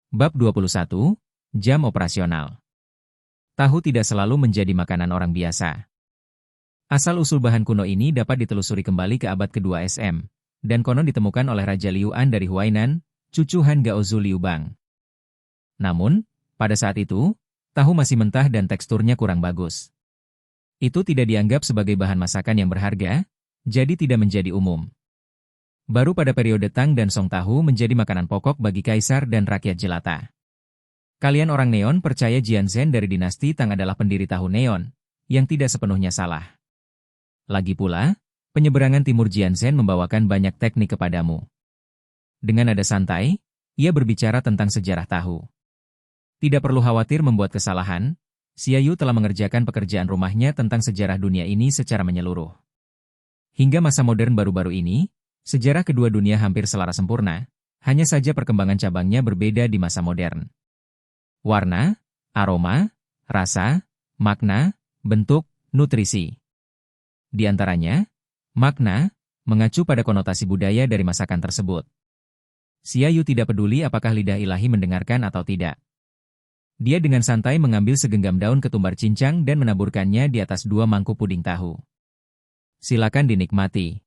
Bab 21, Jam Operasional. Tahu tidak selalu menjadi makanan orang biasa. Asal-usul bahan kuno ini dapat ditelusuri kembali ke abad kedua SM, dan konon ditemukan oleh Raja Liu An dari Huainan, cucu Han Gaozu Liu Bang. Namun, pada saat itu, tahu masih mentah dan teksturnya kurang bagus. Itu tidak dianggap sebagai bahan masakan yang berharga, jadi tidak menjadi umum. Baru pada periode Tang dan Song tahu menjadi makanan pokok bagi kaisar dan rakyat jelata. Kalian orang Neon percaya Jian Zhen dari dinasti Tang adalah pendiri tahu Neon, yang tidak sepenuhnya salah. Lagi pula, penyeberangan timur Jian Zhen membawakan banyak teknik kepadamu. Dengan nada santai, ia berbicara tentang sejarah tahu. Tidak perlu khawatir membuat kesalahan, Xia Yu telah mengerjakan pekerjaan rumahnya tentang sejarah dunia ini secara menyeluruh. Hingga masa modern baru-baru ini, sejarah kedua dunia hampir selaras sempurna, hanya saja perkembangan cabangnya berbeda di masa modern. Warna, aroma, rasa, makna, bentuk, nutrisi. Di antaranya, makna, mengacu pada konotasi budaya dari masakan tersebut. Xia Yu tidak peduli apakah lidah ilahi mendengarkan atau tidak. Dia dengan santai mengambil segenggam daun ketumbar cincang dan menaburkannya di atas 2 mangkuk puding tahu. Silakan dinikmati.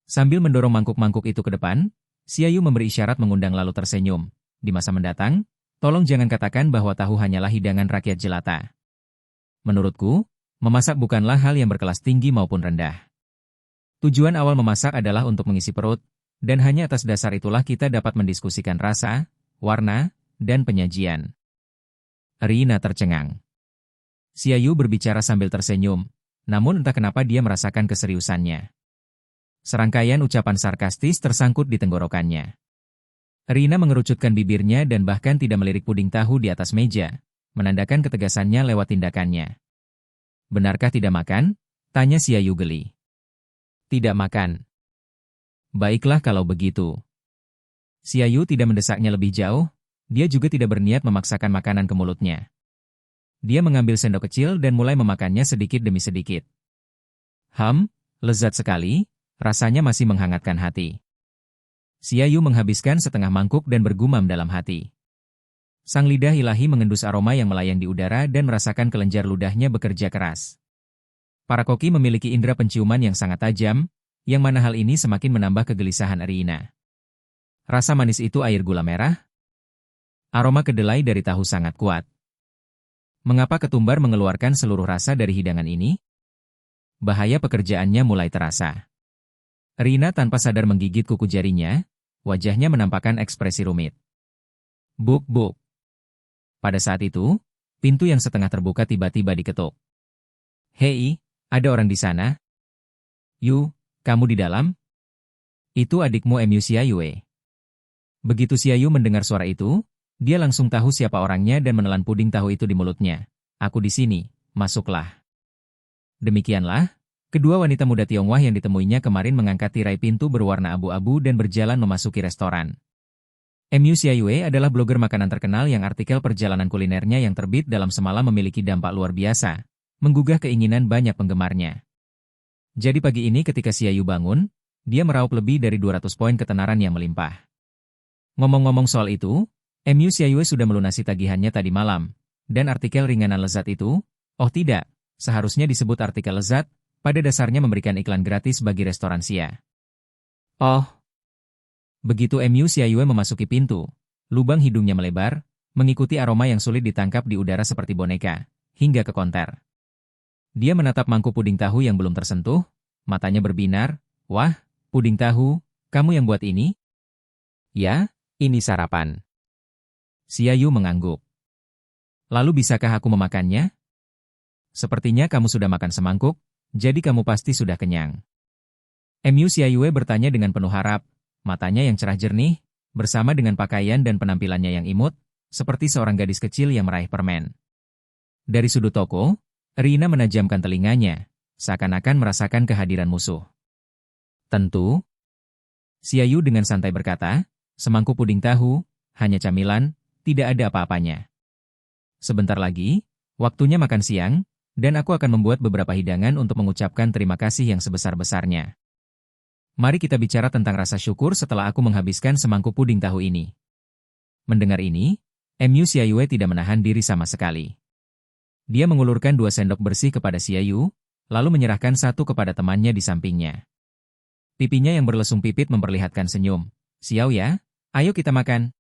Sambil mendorong mangkuk-mangkuk itu ke depan, Xia Yu memberi isyarat mengundang lalu tersenyum. Di masa mendatang, tolong jangan katakan bahwa tahu hanyalah hidangan rakyat jelata. Menurutku, memasak bukanlah hal yang berkelas tinggi maupun rendah. Tujuan awal memasak adalah untuk mengisi perut, dan hanya atas dasar itulah kita dapat mendiskusikan rasa, warna, dan penyajian. Rina tercengang. Xia Yu berbicara sambil tersenyum, namun entah kenapa dia merasakan keseriusannya. Serangkaian ucapan sarkastis tersangkut di tenggorokannya. Rina mengerucutkan bibirnya dan bahkan tidak melirik puding tahu di atas meja, menandakan ketegasannya lewat tindakannya. Benarkah tidak makan? Tanya Xia Yu geli. Tidak makan. Baiklah kalau begitu. Xia Yu tidak mendesaknya lebih jauh, dia juga tidak berniat memaksakan makanan ke mulutnya. Dia mengambil sendok kecil dan mulai memakannya sedikit demi sedikit. Lezat sekali. Rasanya masih menghangatkan hati. Xia Yu menghabiskan setengah mangkuk dan bergumam dalam hati. Sang lidah ilahi mengendus aroma yang melayang di udara dan merasakan kelenjar ludahnya bekerja keras. Para koki memiliki indera penciuman yang sangat tajam, yang mana hal ini semakin menambah kegelisahan Rina. Rasa manis itu air gula merah? Aroma kedelai dari tahu sangat kuat. Mengapa ketumbar mengeluarkan seluruh rasa dari hidangan ini? Bahaya pekerjaannya mulai terasa. Rina tanpa sadar menggigit kuku jarinya, wajahnya menampakkan ekspresi rumit. Buk-buk. Pada saat itu, pintu yang setengah terbuka tiba-tiba diketuk. Hei, ada orang di sana? Yu, kamu di dalam? Itu adikmu Mu Xia Yue. Begitu Xia Yu mendengar suara itu, dia langsung tahu siapa orangnya dan menelan puding tahu itu di mulutnya. Aku di sini, masuklah. Demikianlah, kedua wanita muda Tionghoa yang ditemuinya kemarin mengangkat tirai pintu berwarna abu-abu dan berjalan memasuki restoran. Mu Xia Yue adalah blogger makanan terkenal yang artikel perjalanan kulinernya yang terbit dalam semalam memiliki dampak luar biasa, menggugah keinginan banyak penggemarnya. Jadi pagi ini ketika Xia Yu bangun, dia meraup lebih dari 200 poin ketenaran yang melimpah. Ngomong-ngomong soal itu, Mu Xia Yue sudah melunasi tagihannya tadi malam, dan artikel ringanan lezat itu, oh tidak, seharusnya disebut artikel lezat, pada dasarnya memberikan iklan gratis bagi restoran Xia. Oh. Begitu Mu Xia Yue memasuki pintu, lubang hidungnya melebar, mengikuti aroma yang sulit ditangkap di udara seperti boneka, hingga ke konter. Dia menatap mangkuk puding tahu yang belum tersentuh, matanya berbinar, wah, puding tahu, kamu yang buat ini? Ya, ini sarapan. Xia Yu mengangguk. Lalu bisakah aku memakannya? Sepertinya kamu sudah makan semangkuk, jadi kamu pasti sudah kenyang. Mu Xia Yue bertanya dengan penuh harap, matanya yang cerah jernih, bersama dengan pakaian dan penampilannya yang imut, seperti seorang gadis kecil yang meraih permen. Dari sudut toko, Rina menajamkan telinganya, seakan-akan merasakan kehadiran musuh. Tentu. Xia Yu dengan santai berkata, semangkuk puding tahu, hanya camilan, tidak ada apa-apanya. Sebentar lagi, waktunya makan siang, dan aku akan membuat beberapa hidangan untuk mengucapkan terima kasih yang sebesar-besarnya. Mari kita bicara tentang rasa syukur setelah aku menghabiskan semangkuk puding tahu ini. Mendengar ini, Mu Xiaoyue tidak menahan diri sama sekali. Dia mengulurkan 2 sendok bersih kepada Xiaoyu, lalu menyerahkan satu kepada temannya di sampingnya. Pipinya yang berlesung pipit memperlihatkan senyum. "Xiao ya, ayo kita makan."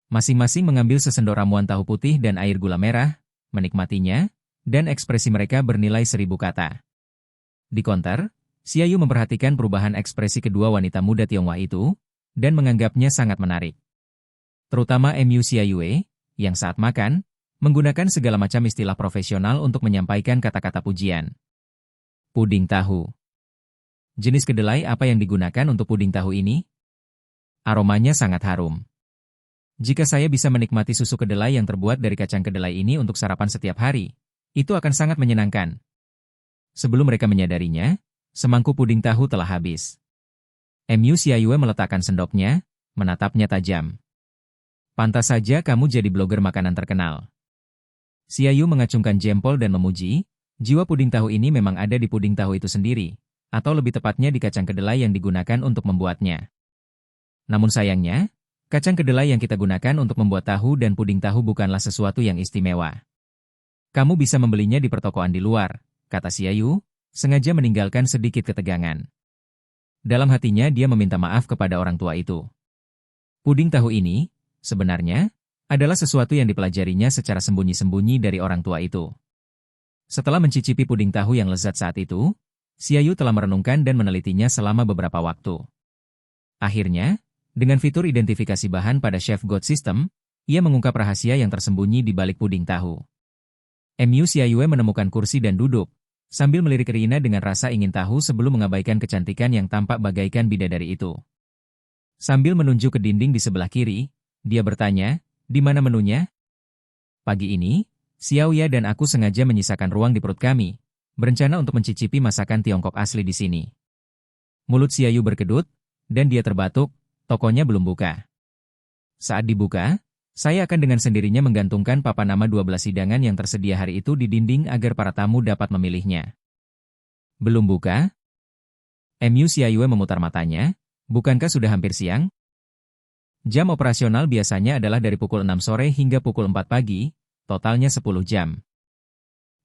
Masing-masing mengambil sesendok ramuan tahu putih dan air gula merah, menikmatinya, dan ekspresi mereka bernilai 1000 kata. Di konter, Xiaoyu memperhatikan perubahan ekspresi kedua wanita muda Tionghoa itu, dan menganggapnya sangat menarik. Terutama Mu Xiaoyue, yang saat makan, menggunakan segala macam istilah profesional untuk menyampaikan kata-kata pujian. Puding tahu. Jenis kedelai apa yang digunakan untuk puding tahu ini? Aromanya sangat harum. Jika saya bisa menikmati susu kedelai yang terbuat dari kacang kedelai ini untuk sarapan setiap hari, itu akan sangat menyenangkan. Sebelum mereka menyadarinya, semangkuk puding tahu telah habis. Mu Xiaoyue meletakkan sendoknya, menatapnya tajam. "Pantas saja kamu jadi blogger makanan terkenal." Xiaoyu mengacungkan jempol dan memuji, jiwa puding tahu ini memang ada di puding tahu itu sendiri, atau lebih tepatnya di kacang kedelai yang digunakan untuk membuatnya. Namun sayangnya, kacang kedelai yang kita gunakan untuk membuat tahu dan puding tahu bukanlah sesuatu yang istimewa. "Kamu bisa membelinya di pertokoan di luar," kata Xiaoyu, sengaja meninggalkan sedikit ketegangan. Dalam hatinya dia meminta maaf kepada orang tua itu. Puding tahu ini, sebenarnya, adalah sesuatu yang dipelajarinya secara sembunyi-sembunyi dari orang tua itu. Setelah mencicipi puding tahu yang lezat saat itu, Xiaoyu telah merenungkan dan menelitinya selama beberapa waktu. Akhirnya, dengan fitur identifikasi bahan pada Chef God System, ia mengungkap rahasia yang tersembunyi di balik puding tahu. Mu Xiaoyue menemukan kursi dan duduk, sambil melirik Rina dengan rasa ingin tahu sebelum mengabaikan kecantikan yang tampak bagaikan bidadari itu. Sambil menunjuk ke dinding di sebelah kiri, dia bertanya, "Di mana menunya?" "Pagi ini, Xiaoya dan aku sengaja menyisakan ruang di perut kami, berencana untuk mencicipi masakan Tiongkok asli di sini." Mulut Xiaoyu berkedut, dan dia terbatuk, tokonya belum buka. Saat dibuka, saya akan dengan sendirinya menggantungkan papan nama 12 hidangan yang tersedia hari itu di dinding agar para tamu dapat memilihnya. Belum buka? Mu Xiaoyue memutar matanya, bukankah sudah hampir siang? Jam operasional biasanya adalah dari pukul 6 sore hingga pukul 4 pagi, totalnya 10 jam.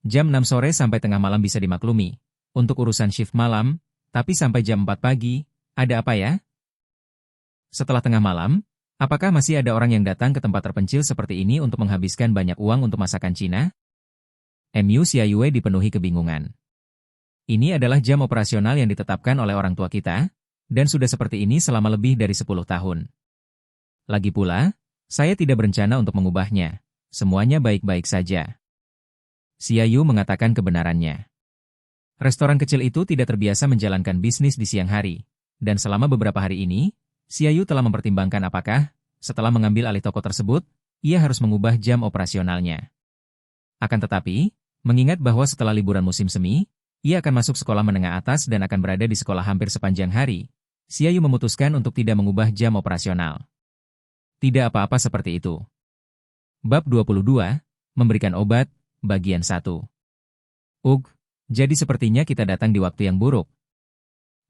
Jam 6 sore sampai tengah malam bisa dimaklumi, untuk urusan shift malam, tapi sampai jam 4 pagi, ada apa ya? Setelah tengah malam, apakah masih ada orang yang datang ke tempat terpencil seperti ini untuk menghabiskan banyak uang untuk masakan Cina? Mu Xiaoyue dipenuhi kebingungan. Ini adalah jam operasional yang ditetapkan oleh orang tua kita, dan sudah seperti ini selama lebih dari 10 tahun. Lagi pula, saya tidak berencana untuk mengubahnya. Semuanya baik-baik saja. Xiaoyu mengatakan kebenarannya. Restoran kecil itu tidak terbiasa menjalankan bisnis di siang hari, dan selama beberapa hari ini, Xiaoyu telah mempertimbangkan apakah, setelah mengambil alih toko tersebut, ia harus mengubah jam operasionalnya. Akan tetapi, mengingat bahwa setelah liburan musim semi, ia akan masuk sekolah menengah atas dan akan berada di sekolah hampir sepanjang hari, Xiaoyu memutuskan untuk tidak mengubah jam operasional. Tidak apa-apa seperti itu. Bab 22, Memberikan Obat, Bagian 1. Jadi sepertinya kita datang di waktu yang buruk.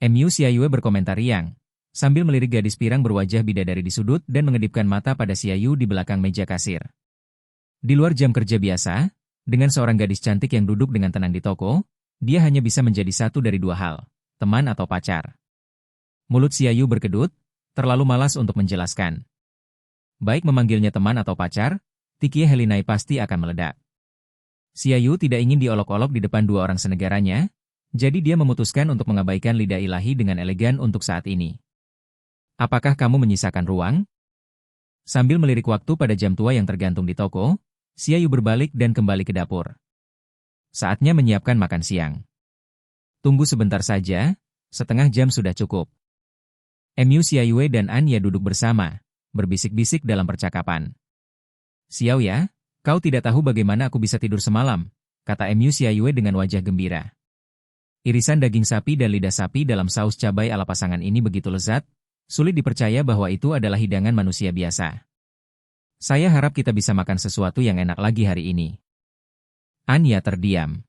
Mu Xiaoyue berkomentar riang, sambil melirik gadis pirang berwajah bidadari di sudut dan mengedipkan mata pada Xiaoyu di belakang meja kasir. Di luar jam kerja biasa, dengan seorang gadis cantik yang duduk dengan tenang di toko, dia hanya bisa menjadi satu dari dua hal, teman atau pacar. Mulut Xiaoyu berkedut, terlalu malas untuk menjelaskan. Baik memanggilnya teman atau pacar, Tikie Helinai pasti akan meledak. Xiaoyu tidak ingin diolok-olok di depan dua orang senegaranya, jadi dia memutuskan untuk mengabaikan lidah ilahi dengan elegan untuk saat ini. "Apakah kamu menyisakan ruang?" Sambil melirik waktu pada jam tua yang tergantung di toko, Xiaoyu berbalik dan kembali ke dapur. Saatnya menyiapkan makan siang. "Tunggu sebentar saja, setengah jam sudah cukup." Mu Xiaoyue dan Anya duduk bersama, berbisik-bisik dalam percakapan. "Xiao ya, kau tidak tahu bagaimana aku bisa tidur semalam," kata Mu Xiaoyue dengan wajah gembira. Irisan daging sapi dan lidah sapi dalam saus cabai ala pasangan ini begitu lezat, sulit dipercaya bahwa itu adalah hidangan manusia biasa. "Saya harap kita bisa makan sesuatu yang enak lagi hari ini." Anya terdiam.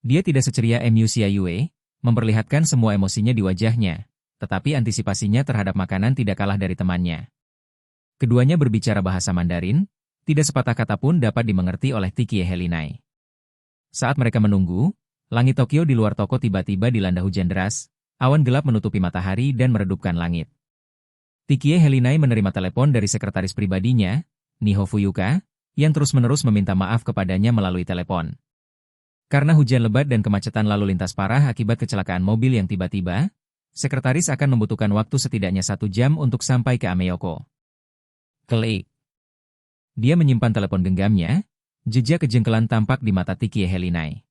Dia tidak seceria Mu Xiaoyue, memperlihatkan semua emosinya di wajahnya, tetapi antisipasinya terhadap makanan tidak kalah dari temannya. Keduanya berbicara bahasa Mandarin, tidak sepatah kata pun dapat dimengerti oleh Tikie Helinai. Saat mereka menunggu, langit Tokyo di luar toko tiba-tiba dilanda hujan deras, awan gelap menutupi matahari dan meredupkan langit. Tikie Helinai menerima telepon dari sekretaris pribadinya, Niho Fuyuka, yang terus-menerus meminta maaf kepadanya melalui telepon. Karena hujan lebat dan kemacetan lalu lintas parah akibat kecelakaan mobil yang tiba-tiba, sekretaris akan membutuhkan waktu setidaknya 1 jam untuk sampai ke Ameyoko. Klik. Dia menyimpan telepon genggamnya, jejak kejengkelan tampak di mata Tikie Helinai.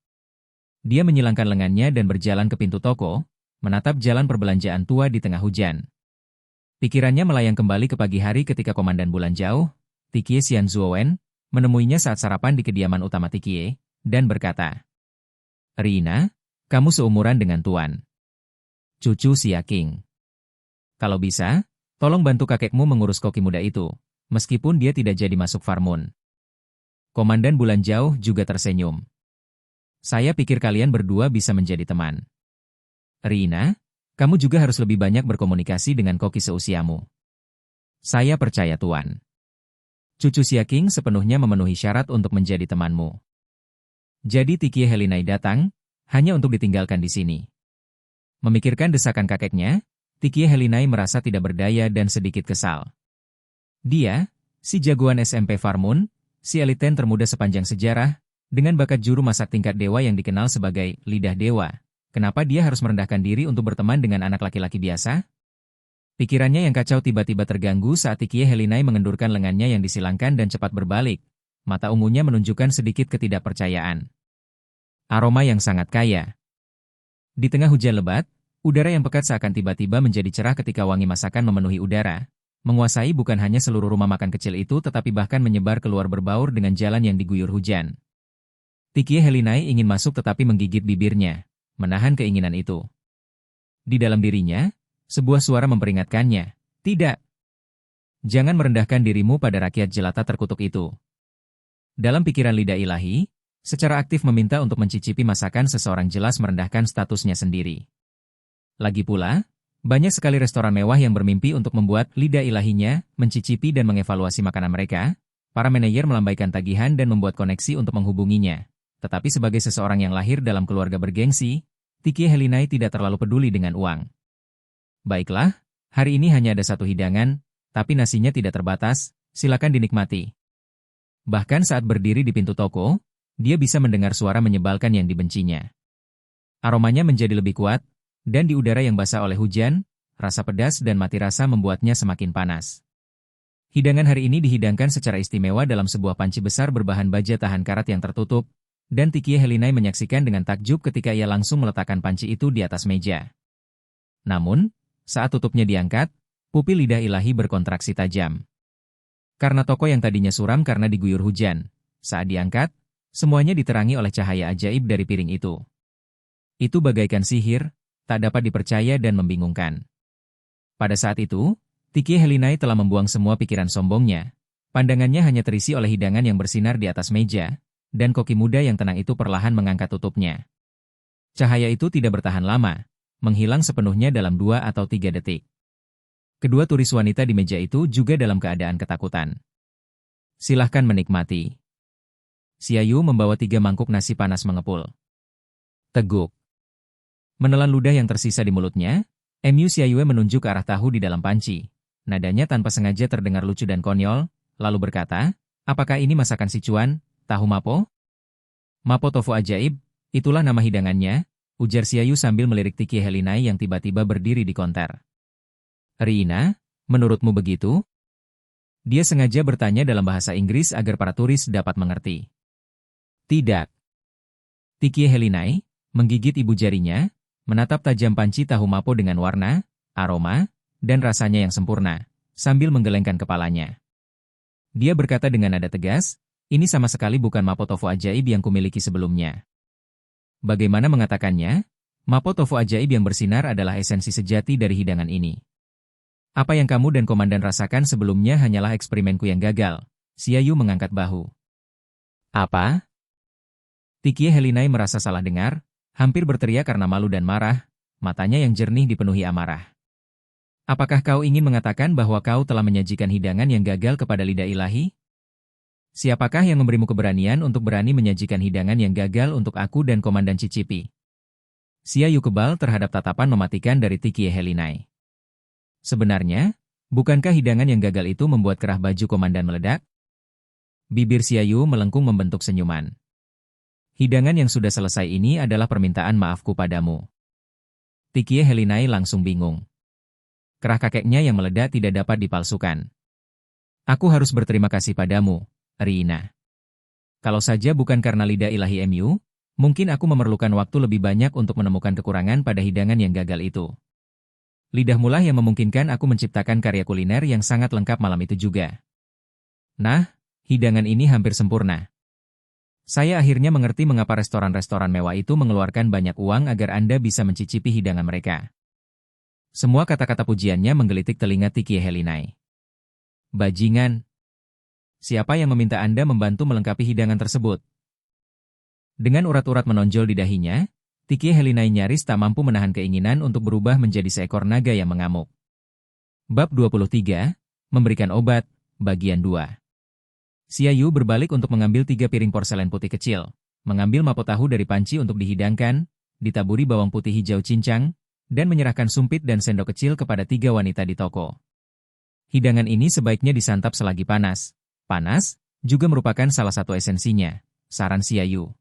Dia menyilangkan lengannya dan berjalan ke pintu toko, menatap jalan perbelanjaan tua di tengah hujan. Pikirannya melayang kembali ke pagi hari ketika Komandan Bulan Jauh, Tikie Xianzuowen, menemuinya saat sarapan di kediaman utama Tikie, dan berkata, "Rina, kamu seumuran dengan Tuan Cucu Xia King. Kalau bisa, tolong bantu kakekmu mengurus koki muda itu, meskipun dia tidak jadi masuk Farmun." Komandan Bulan Jauh juga tersenyum. "Saya pikir kalian berdua bisa menjadi teman. Rina, kamu juga harus lebih banyak berkomunikasi dengan koki seusiamu. Saya percaya Tuan Cucu Xia King sepenuhnya memenuhi syarat untuk menjadi temanmu." Jadi Tikie Helinai datang, hanya untuk ditinggalkan di sini. Memikirkan desakan kakeknya, Tikie Helinai merasa tidak berdaya dan sedikit kesal. Dia, si jagoan SMP Farmun, si eliten termuda sepanjang sejarah, dengan bakat juru masak tingkat dewa yang dikenal sebagai lidah dewa. Kenapa dia harus merendahkan diri untuk berteman dengan anak laki-laki biasa? Pikirannya yang kacau tiba-tiba terganggu saat Tikie Helinai mengendurkan lengannya yang disilangkan dan cepat berbalik. Mata ungunya menunjukkan sedikit ketidakpercayaan. Aroma yang sangat kaya. Di tengah hujan lebat, udara yang pekat seakan tiba-tiba menjadi cerah ketika wangi masakan memenuhi udara, menguasai bukan hanya seluruh rumah makan kecil itu tetapi bahkan menyebar keluar berbaur dengan jalan yang diguyur hujan. Tikie Helinai ingin masuk tetapi menggigit bibirnya, menahan keinginan itu. Di dalam dirinya, sebuah suara memperingatkannya, "Tidak! Jangan merendahkan dirimu pada rakyat jelata terkutuk itu." Dalam pikiran lidah ilahi, secara aktif meminta untuk mencicipi masakan seseorang jelas merendahkan statusnya sendiri. Lagi pula, banyak sekali restoran mewah yang bermimpi untuk membuat lidah ilahinya mencicipi dan mengevaluasi makanan mereka. Para manajer melambaikan tagihan dan membuat koneksi untuk menghubunginya. Tetapi sebagai seseorang yang lahir dalam keluarga bergengsi, Tikie Helinai tidak terlalu peduli dengan uang. "Baiklah, hari ini hanya ada 1 hidangan, tapi nasinya tidak terbatas, silakan dinikmati." Bahkan saat berdiri di pintu toko, dia bisa mendengar suara menyebalkan yang dibencinya. Aromanya menjadi lebih kuat, dan di udara yang basah oleh hujan, rasa pedas dan mati rasa membuatnya semakin panas. Hidangan hari ini dihidangkan secara istimewa dalam sebuah panci besar berbahan baja tahan karat yang tertutup, dan Tikie Helinai menyaksikan dengan takjub ketika ia langsung meletakkan panci itu di atas meja. Namun, saat tutupnya diangkat, pupil lidah ilahi berkontraksi tajam. Karena toko yang tadinya suram karena diguyur hujan, saat diangkat, semuanya diterangi oleh cahaya ajaib dari piring itu. Itu bagaikan sihir, tak dapat dipercaya dan membingungkan. Pada saat itu, Tikie Helinai telah membuang semua pikiran sombongnya. Pandangannya hanya terisi oleh hidangan yang bersinar di atas meja, dan koki muda yang tenang itu perlahan mengangkat tutupnya. Cahaya itu tidak bertahan lama, menghilang sepenuhnya dalam 2 atau 3 detik. Kedua turis wanita di meja itu juga dalam keadaan ketakutan. "Silahkan menikmati." Xiaoyu membawa 3 mangkuk nasi panas mengepul. Teguk. Menelan ludah yang tersisa di mulutnya, Mu Xiaoyu menunjuk ke arah tahu di dalam panci. Nadanya tanpa sengaja terdengar lucu dan konyol, lalu berkata, "Apakah ini masakan Sichuan, tahu mapo?" "Mapo tofu ajaib, itulah nama hidangannya," ujar Xiaoyu sambil melirik Tikie Helinai yang tiba-tiba berdiri di konter. "Rina, menurutmu begitu?" Dia sengaja bertanya dalam bahasa Inggris agar para turis dapat mengerti. "Tidak." Tikie Helinai menggigit ibu jarinya, menatap tajam panci tahu mapo dengan warna, aroma, dan rasanya yang sempurna, sambil menggelengkan kepalanya. Dia berkata dengan nada tegas, "Ini sama sekali bukan mapo tofu ajaib yang kumiliki sebelumnya." Bagaimana mengatakannya? Mapo tofu ajaib yang bersinar adalah esensi sejati dari hidangan ini. "Apa yang kamu dan komandan rasakan sebelumnya hanyalah eksperimenku yang gagal." Xiaoyu mengangkat bahu. "Apa?" Tikie Helinai merasa salah dengar, hampir berteriak karena malu dan marah, matanya yang jernih dipenuhi amarah. Apakah kau ingin mengatakan bahwa kau telah menyajikan hidangan yang gagal kepada lidah ilahi? Siapakah yang memberimu keberanian untuk berani menyajikan hidangan yang gagal untuk aku dan Komandan Cicipi? Xia Yu kebal terhadap tatapan mematikan dari Tikie Helinai. Sebenarnya, bukankah hidangan yang gagal itu membuat kerah baju Komandan meledak? Bibir Xia Yu melengkung membentuk senyuman. Hidangan yang sudah selesai ini adalah permintaan maafku padamu. Tikie Helinai langsung bingung. Kerah kakeknya yang meledak tidak dapat dipalsukan. Aku harus berterima kasih padamu, Riina. Kalau saja bukan karena lidah ilahi MU, mungkin aku memerlukan waktu lebih banyak untuk menemukan kekurangan pada hidangan yang gagal itu. Lidahmu lah yang memungkinkan aku menciptakan karya kuliner yang sangat lengkap malam itu juga. Nah, hidangan ini hampir sempurna. Saya akhirnya mengerti mengapa restoran-restoran mewah itu mengeluarkan banyak uang agar Anda bisa mencicipi hidangan mereka. Semua kata-kata pujiannya menggelitik telinga Tikie Helinai. Bajingan. Siapa yang meminta Anda membantu melengkapi hidangan tersebut? Dengan urat-urat menonjol di dahinya, Tikie Helinai nyaris tak mampu menahan keinginan untuk berubah menjadi seekor naga yang mengamuk. Bab 23, Memberikan Obat, Bagian 2. Xia Yu berbalik untuk mengambil 3 piring porselen putih kecil, mengambil mapo tahu dari panci untuk dihidangkan, ditaburi bawang putih hijau cincang, dan menyerahkan sumpit dan sendok kecil kepada 3 wanita di toko. Hidangan ini sebaiknya disantap selagi panas. Panas juga merupakan salah satu esensinya, saran Xia Yu.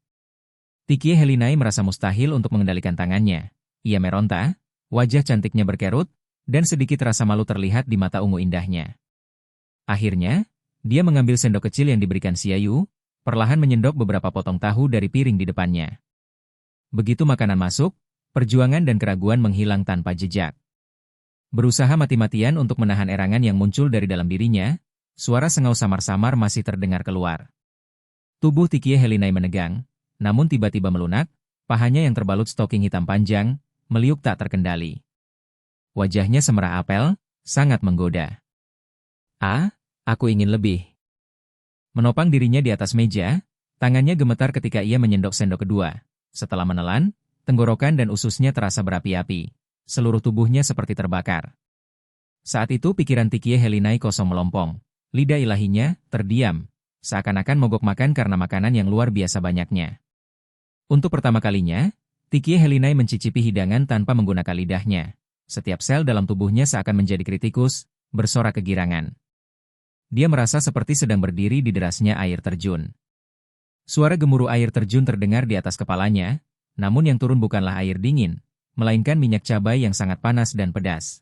Tikie Helinai merasa mustahil untuk mengendalikan tangannya. Ia meronta, wajah cantiknya berkerut, dan sedikit rasa malu terlihat di mata ungu indahnya. Akhirnya, dia mengambil sendok kecil yang diberikan Xia Yu, perlahan menyendok beberapa potong tahu dari piring di depannya. Begitu makanan masuk, perjuangan dan keraguan menghilang tanpa jejak. Berusaha mati-matian untuk menahan erangan yang muncul dari dalam dirinya, suara sengau samar-samar masih terdengar keluar. Tubuh Tikie Helinai menegang, namun tiba-tiba melunak, pahanya yang terbalut stoking hitam panjang, meliuk tak terkendali. Wajahnya semerah apel, sangat menggoda. Aku ingin lebih. Menopang dirinya di atas meja, tangannya gemetar ketika ia menyendok sendok kedua. Setelah menelan, tenggorokan dan ususnya terasa berapi-api. Seluruh tubuhnya seperti terbakar. Saat itu pikiran Tikie Helinai kosong melompong. Lidah ilahinya terdiam, seakan-akan mogok makan karena makanan yang luar biasa banyaknya. Untuk pertama kalinya, Tikie Helinai mencicipi hidangan tanpa menggunakan lidahnya. Setiap sel dalam tubuhnya seakan menjadi kritikus, bersorak kegirangan. Dia merasa seperti sedang berdiri di derasnya air terjun. Suara gemuruh air terjun terdengar di atas kepalanya, namun yang turun bukanlah air dingin, melainkan minyak cabai yang sangat panas dan pedas.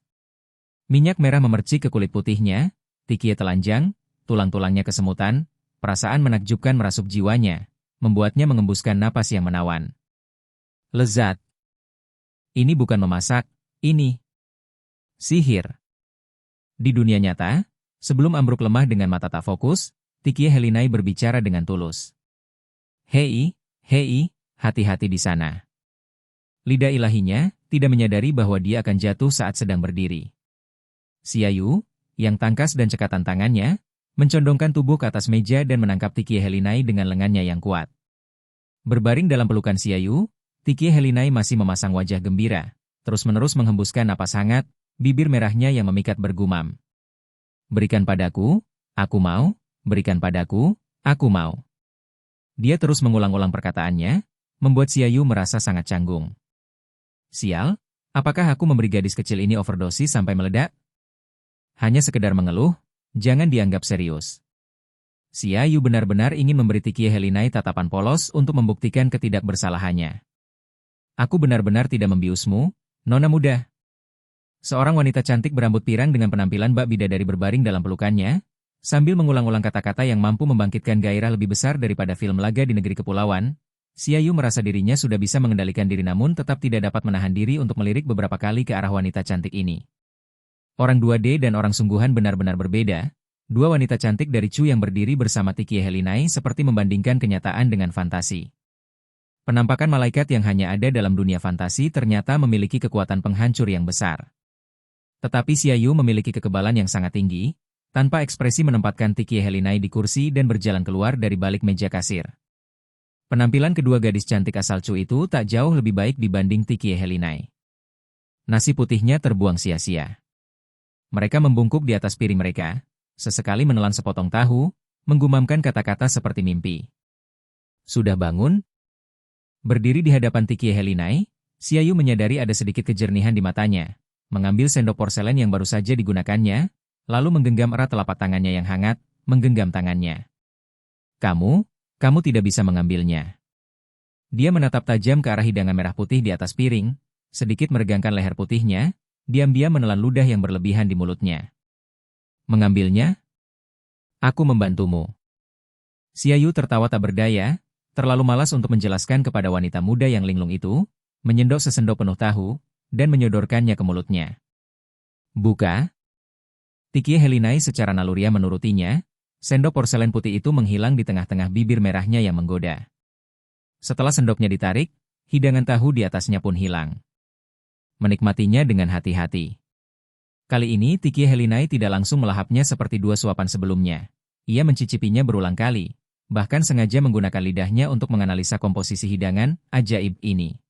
Minyak merah memercik ke kulit putihnya, Tikie telanjang, tulang-tulangnya kesemutan, perasaan menakjubkan merasuk jiwanya, membuatnya mengembuskan napas yang menawan. Lezat. Ini bukan memasak, ini sihir. Di dunia nyata, sebelum ambruk lemah dengan mata tak fokus, Tikie Helinai berbicara dengan tulus. Hei, hati-hati di sana. Lidah ilahinya tidak menyadari bahwa dia akan jatuh saat sedang berdiri. Xia Yu, yang tangkas dan cekatan tangannya, mencondongkan tubuh ke atas meja dan menangkap Tikie Helinai dengan lengannya yang kuat. Berbaring dalam pelukan Xia Yu, Tikie Helinai masih memasang wajah gembira, terus-menerus menghembuskan napas hangat, bibir merahnya yang memikat bergumam. Berikan padaku, aku mau, berikan padaku, aku mau. Dia terus mengulang-ulang perkataannya, membuat Xia Yu merasa sangat canggung. Sial, apakah aku memberi gadis kecil ini overdosis sampai meledak? Hanya sekedar mengeluh, jangan dianggap serius. Xia Yu benar-benar ingin memberi Tikie Helinai tatapan polos untuk membuktikan ketidakbersalahannya. Aku benar-benar tidak membiusmu, nona muda. Seorang wanita cantik berambut pirang dengan penampilan bak bidadari berbaring dalam pelukannya, sambil mengulang-ulang kata-kata yang mampu membangkitkan gairah lebih besar daripada film laga di negeri kepulauan. Xia Yu merasa dirinya sudah bisa mengendalikan diri namun tetap tidak dapat menahan diri untuk melirik beberapa kali ke arah wanita cantik ini. Orang 2D dan orang sungguhan benar-benar berbeda. Dua wanita cantik dari Chu yang berdiri bersama Tikie Helinai seperti membandingkan kenyataan dengan fantasi. Penampakan malaikat yang hanya ada dalam dunia fantasi ternyata memiliki kekuatan penghancur yang besar. Tetapi Xia Yu memiliki kekebalan yang sangat tinggi, tanpa ekspresi menempatkan Tikie Helinai di kursi dan berjalan keluar dari balik meja kasir. Penampilan kedua gadis cantik asal Chu itu tak jauh lebih baik dibanding Tikie Helinai. Nasi putihnya terbuang sia-sia. Mereka membungkuk di atas piring mereka, sesekali menelan sepotong tahu, menggumamkan kata-kata seperti mimpi. Sudah bangun? Berdiri di hadapan Tikie Helinai, Xiaoyu menyadari ada sedikit kejernihan di matanya, mengambil sendok porselen yang baru saja digunakannya, lalu menggenggam erat telapak tangannya yang hangat, menggenggam tangannya. Kamu tidak bisa mengambilnya. Dia menatap tajam ke arah hidangan merah putih di atas piring, sedikit meregangkan leher putihnya, diam-diam menelan ludah yang berlebihan di mulutnya. Mengambilnya? Aku membantumu. Xiaoyu tertawa tak berdaya, terlalu malas untuk menjelaskan kepada wanita muda yang linglung itu, menyendok sesendok penuh tahu, dan menyodorkannya ke mulutnya. Buka. Tikie Helinai secara naluriah menurutinya, sendok porselen putih itu menghilang di tengah-tengah bibir merahnya yang menggoda. Setelah sendoknya ditarik, hidangan tahu di atasnya pun hilang. Menikmatinya dengan hati-hati. Kali ini Tikie Helinai tidak langsung melahapnya seperti dua suapan sebelumnya. Ia mencicipinya berulang kali, bahkan sengaja menggunakan lidahnya untuk menganalisa komposisi hidangan ajaib ini.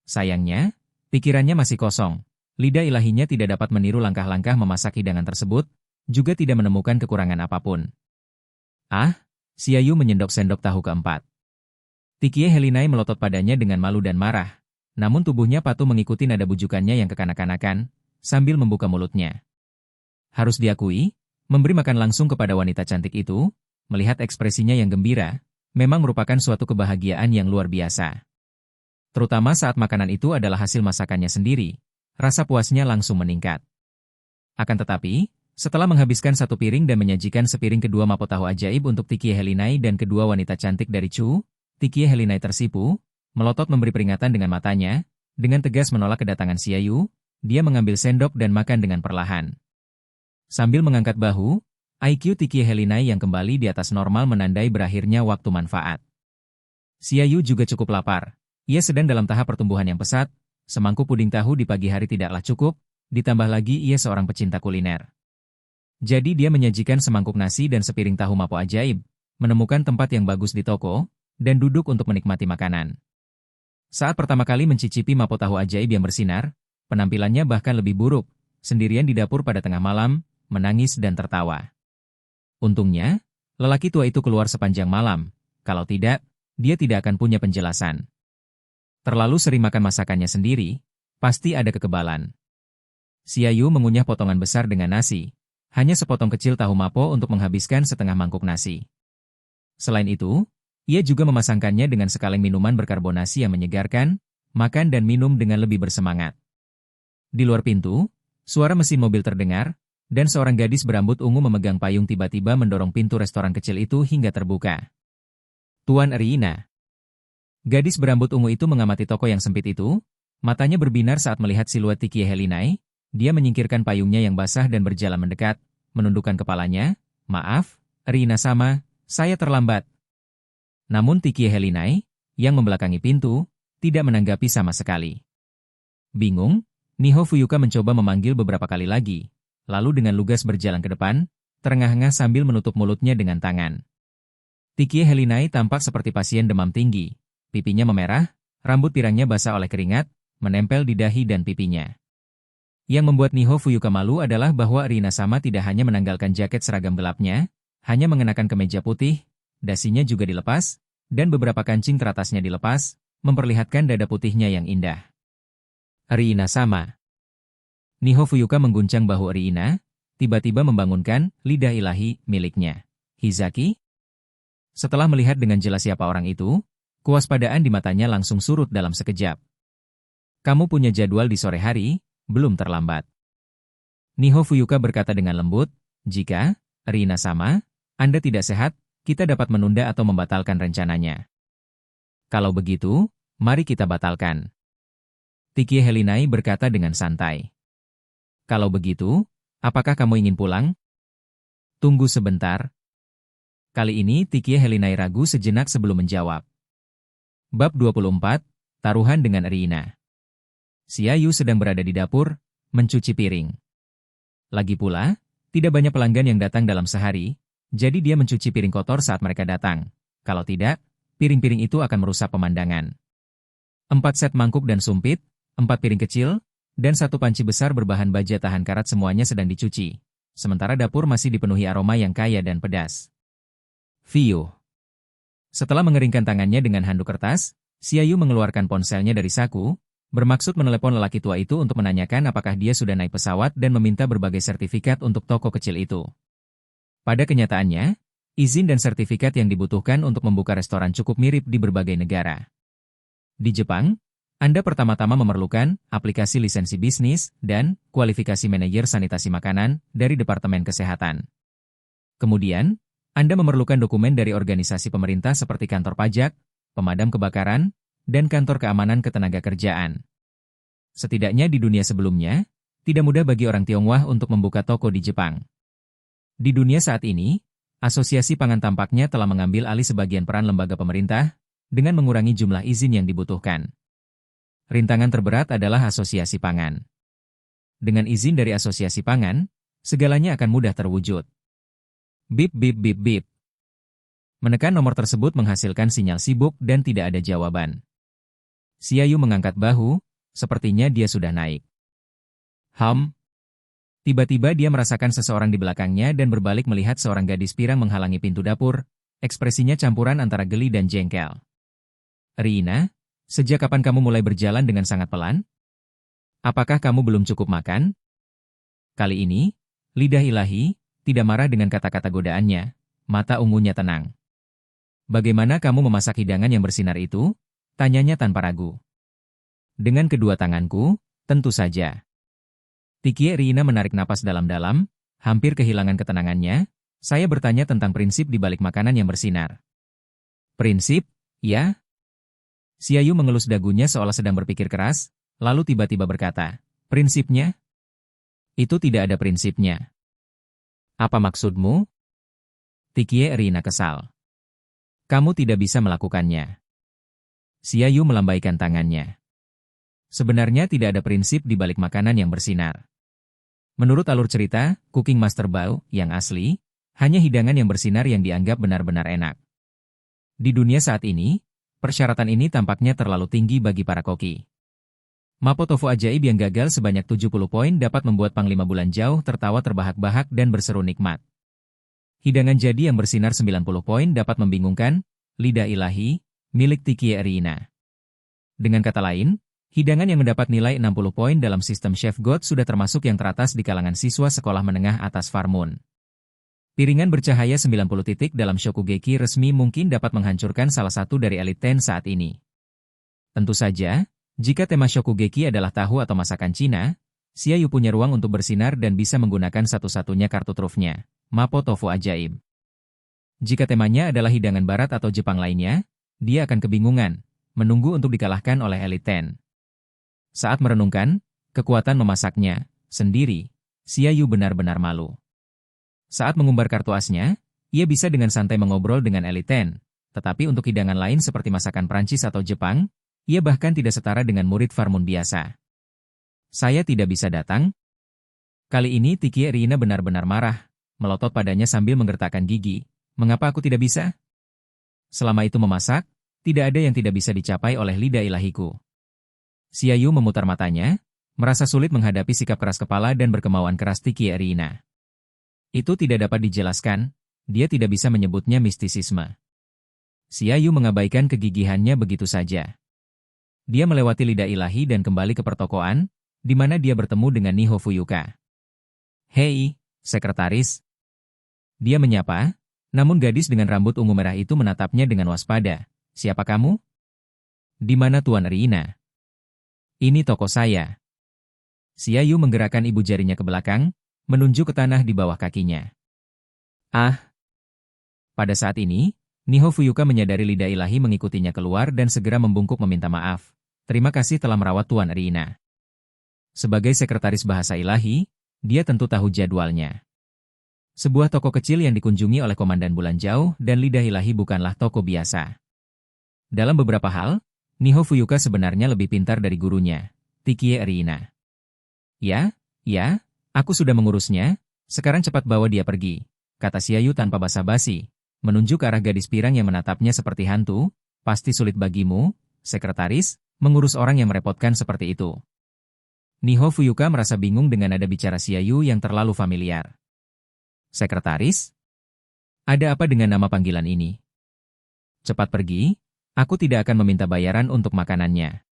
Sayangnya, pikirannya masih kosong. Lidah ilahinya tidak dapat meniru langkah-langkah memasak hidangan tersebut, juga tidak menemukan kekurangan apapun. Xiaoyu menyendok sendok tahu keempat. Tikie Helinai melotot padanya dengan malu dan marah, namun tubuhnya patuh mengikuti nada bujukannya yang kekanak-kanakan, sambil membuka mulutnya. Harus diakui, memberi makan langsung kepada wanita cantik itu, melihat ekspresinya yang gembira, memang merupakan suatu kebahagiaan yang luar biasa. Terutama saat makanan itu adalah hasil masakannya sendiri, rasa puasnya langsung meningkat. Akan tetapi, setelah menghabiskan satu piring dan menyajikan sepiring kedua mapo tahu ajaib untuk Tikie Helinai dan kedua wanita cantik dari Chu, Tikie Helinai tersipu, melotot memberi peringatan dengan matanya, dengan tegas menolak kedatangan Xiaoyu, dia mengambil sendok dan makan dengan perlahan. Sambil mengangkat bahu, IQ Tikie Helinai yang kembali di atas normal menandai berakhirnya waktu manfaat. Xiaoyu juga cukup lapar. Ia sedang dalam tahap pertumbuhan yang pesat, semangkuk puding tahu di pagi hari tidaklah cukup, ditambah lagi ia seorang pecinta kuliner. Jadi dia menyajikan semangkuk nasi dan sepiring tahu mapo ajaib, menemukan tempat yang bagus di toko, dan duduk untuk menikmati makanan. Saat pertama kali mencicipi mapo tahu ajaib yang bersinar, penampilannya bahkan lebih buruk, sendirian di dapur pada tengah malam, menangis dan tertawa. Untungnya, lelaki tua itu keluar sepanjang malam, kalau tidak, dia tidak akan punya penjelasan. Terlalu sering makan masakannya sendiri, pasti ada kekebalan. Xiaoyu mengunyah potongan besar dengan nasi, hanya sepotong kecil tahu mapo untuk menghabiskan setengah mangkuk nasi. Selain itu, ia juga memasangkannya dengan sekaleng minuman berkarbonasi yang menyegarkan, makan dan minum dengan lebih bersemangat. Di luar pintu, suara mesin mobil terdengar, dan seorang gadis berambut ungu memegang payung tiba-tiba mendorong pintu restoran kecil itu hingga terbuka. Tuan Erina. Gadis berambut ungu itu mengamati toko yang sempit itu, matanya berbinar saat melihat siluet Tikie Helinai, dia menyingkirkan payungnya yang basah dan berjalan mendekat, menundukkan kepalanya, "Maaf, Erina-sama, saya terlambat." Namun Tikie Helinai, yang membelakangi pintu, tidak menanggapi sama sekali. Bingung, Niho Fuyuka mencoba memanggil beberapa kali lagi, lalu dengan lugas berjalan ke depan, terengah-engah sambil menutup mulutnya dengan tangan. Tikie Helinai tampak seperti pasien demam tinggi. Pipinya memerah, rambut pirangnya basah oleh keringat, menempel di dahi dan pipinya. Yang membuat Niho Fuyuka malu adalah bahwa Erina-sama tidak hanya menanggalkan jaket seragam gelapnya, hanya mengenakan kemeja putih, dasinya juga dilepas, dan beberapa kancing teratasnya dilepas, memperlihatkan dada putihnya yang indah. Erina-sama. Niho Fuyuka mengguncang bahu Erina, tiba-tiba membangunkan lidah ilahi miliknya. Hizaki? Setelah melihat dengan jelas siapa orang itu, kewaspadaan di matanya langsung surut dalam sekejap. Kamu punya jadwal di sore hari, belum terlambat. Niho Fuyuka berkata dengan lembut, jika, Erina-sama, Anda tidak sehat, kita dapat menunda atau membatalkan rencananya. Kalau begitu, mari kita batalkan. Tikie Helinai berkata dengan santai. Kalau begitu, apakah kamu ingin pulang? Tunggu sebentar. Kali ini Tikie Helinai ragu sejenak sebelum menjawab. Bab 24, Taruhan dengan Erina. Xiaoyu sedang berada di dapur, mencuci piring. Lagi pula, tidak banyak pelanggan yang datang dalam sehari, jadi dia mencuci piring kotor saat mereka datang. Kalau tidak, piring-piring itu akan merusak pemandangan. 4 set mangkuk dan sumpit, 4 piring kecil, dan satu panci besar berbahan baja tahan karat semuanya sedang dicuci, sementara dapur masih dipenuhi aroma yang kaya dan pedas. View. Setelah mengeringkan tangannya dengan handuk kertas, Xiaoyu mengeluarkan ponselnya dari saku, bermaksud menelepon lelaki tua itu untuk menanyakan apakah dia sudah naik pesawat dan meminta berbagai sertifikat untuk toko kecil itu. Pada kenyataannya, izin dan sertifikat yang dibutuhkan untuk membuka restoran cukup mirip di berbagai negara. Di Jepang, Anda pertama-tama memerlukan aplikasi lisensi bisnis dan kualifikasi manajer sanitasi makanan dari Departemen Kesehatan. Kemudian, Anda memerlukan dokumen dari organisasi pemerintah seperti kantor pajak, pemadam kebakaran, dan kantor keamanan ketenagakerjaan. Setidaknya di dunia sebelumnya, tidak mudah bagi orang Tionghoa untuk membuka toko di Jepang. Di dunia saat ini, Asosiasi Pangan tampaknya telah mengambil alih sebagian peran lembaga pemerintah dengan mengurangi jumlah izin yang dibutuhkan. Rintangan terberat adalah Asosiasi Pangan. Dengan izin dari Asosiasi Pangan, segalanya akan mudah terwujud. Bip bip bip bip. Menekan nomor tersebut menghasilkan sinyal sibuk dan tidak ada jawaban. Xiaoyu mengangkat bahu, sepertinya dia sudah naik. Tiba-tiba dia merasakan seseorang di belakangnya dan berbalik melihat seorang gadis pirang menghalangi pintu dapur, ekspresinya campuran antara geli dan jengkel. Rina, sejak kapan kamu mulai berjalan dengan sangat pelan? Apakah kamu belum cukup makan? Kali ini, lidah ilahi, tidak marah dengan kata-kata godaannya, mata ungunya tenang. Bagaimana kamu memasak hidangan yang bersinar itu? Tanyanya tanpa ragu. Dengan kedua tanganku, tentu saja. Tikie Rina menarik napas dalam-dalam, hampir kehilangan ketenangannya. Saya bertanya tentang prinsip di balik makanan yang bersinar. Prinsip? Ya? Xiaoyu mengelus dagunya seolah sedang berpikir keras, lalu tiba-tiba berkata, prinsipnya? Itu tidak ada prinsipnya. Apa maksudmu? Tikie Rina kesal. Kamu tidak bisa melakukannya. Xiaoyu melambaikan tangannya. Sebenarnya tidak ada prinsip di balik makanan yang bersinar. Menurut alur cerita, Cooking Master Bao yang asli, hanya hidangan yang bersinar yang dianggap benar-benar enak. Di dunia saat ini, persyaratan ini tampaknya terlalu tinggi bagi para koki. Mapo tofu ajaib yang gagal sebanyak 70 poin dapat membuat Panglima Bulan Jauh tertawa terbahak-bahak dan berseru nikmat. Hidangan jadi yang bersinar 90 poin dapat membingungkan, lidah ilahi, milik Tikie Rina. Dengan kata lain, hidangan yang mendapat nilai 60 poin dalam sistem Chef God sudah termasuk yang teratas di kalangan siswa sekolah menengah atas Farmoon. Piringan bercahaya 90 titik dalam Shokugeki resmi mungkin dapat menghancurkan salah satu dari elit 10 saat ini. Tentu saja, jika tema Shokugeki adalah tahu atau masakan Cina, Xiaoyu punya ruang untuk bersinar dan bisa menggunakan satu-satunya kartu trufnya, Mapo Tofu Ajaib. Jika temanya adalah hidangan barat atau Jepang lainnya, dia akan kebingungan, menunggu untuk dikalahkan oleh elit 10. Saat merenungkan kekuatan memasaknya sendiri, Xiaoyu benar-benar malu. Saat mengumbar kartu asnya, ia bisa dengan santai mengobrol dengan elit 10, tetapi untuk hidangan lain seperti masakan Prancis atau Jepang, ia bahkan tidak setara dengan murid Farmoon biasa. Saya tidak bisa datang? Kali ini Tikie Rina benar-benar marah, melotot padanya sambil menggertakkan gigi. Mengapa aku tidak bisa? Selama itu memasak, tidak ada yang tidak bisa dicapai oleh lidah ilahiku. Xiaoyu memutar matanya, merasa sulit menghadapi sikap keras kepala dan berkemauan keras Tikie Rina. Itu tidak dapat dijelaskan, dia tidak bisa menyebutnya mistisisme. Xiaoyu mengabaikan kegigihannya begitu saja. Dia melewati lidah ilahi dan kembali ke pertokoan, di mana dia bertemu dengan Niho Fuyuka. Hei, sekretaris. Dia menyapa, namun gadis dengan rambut ungu merah itu menatapnya dengan waspada. Siapa kamu? Di mana Tuan Rina? Ini toko saya. Xiaoyu menggerakkan ibu jarinya ke belakang, menunjuk ke tanah di bawah kakinya. Ah! Pada saat ini, Niho Fuyuka menyadari lidah ilahi mengikutinya keluar dan segera membungkuk meminta maaf. Terima kasih telah merawat Tuan Rina. Sebagai sekretaris bahasa ilahi, dia tentu tahu jadwalnya. Sebuah toko kecil yang dikunjungi oleh Komandan Bulan Jauh dan lidah ilahi bukanlah toko biasa. Dalam beberapa hal, Niho Fuyuka sebenarnya lebih pintar dari gurunya, Tikie Rina. Ya, aku sudah mengurusnya, sekarang cepat bawa dia pergi, kata Xiaoyu tanpa basa-basi, menunjuk ke arah gadis pirang yang menatapnya seperti hantu. Pasti sulit bagimu, sekretaris, mengurus orang yang merepotkan seperti itu. Niho Fuyuka merasa bingung dengan nada bicara Xiaoyu yang terlalu familiar. Sekretaris? Ada apa dengan nama panggilan ini? Cepat pergi, aku tidak akan meminta bayaran untuk makanannya.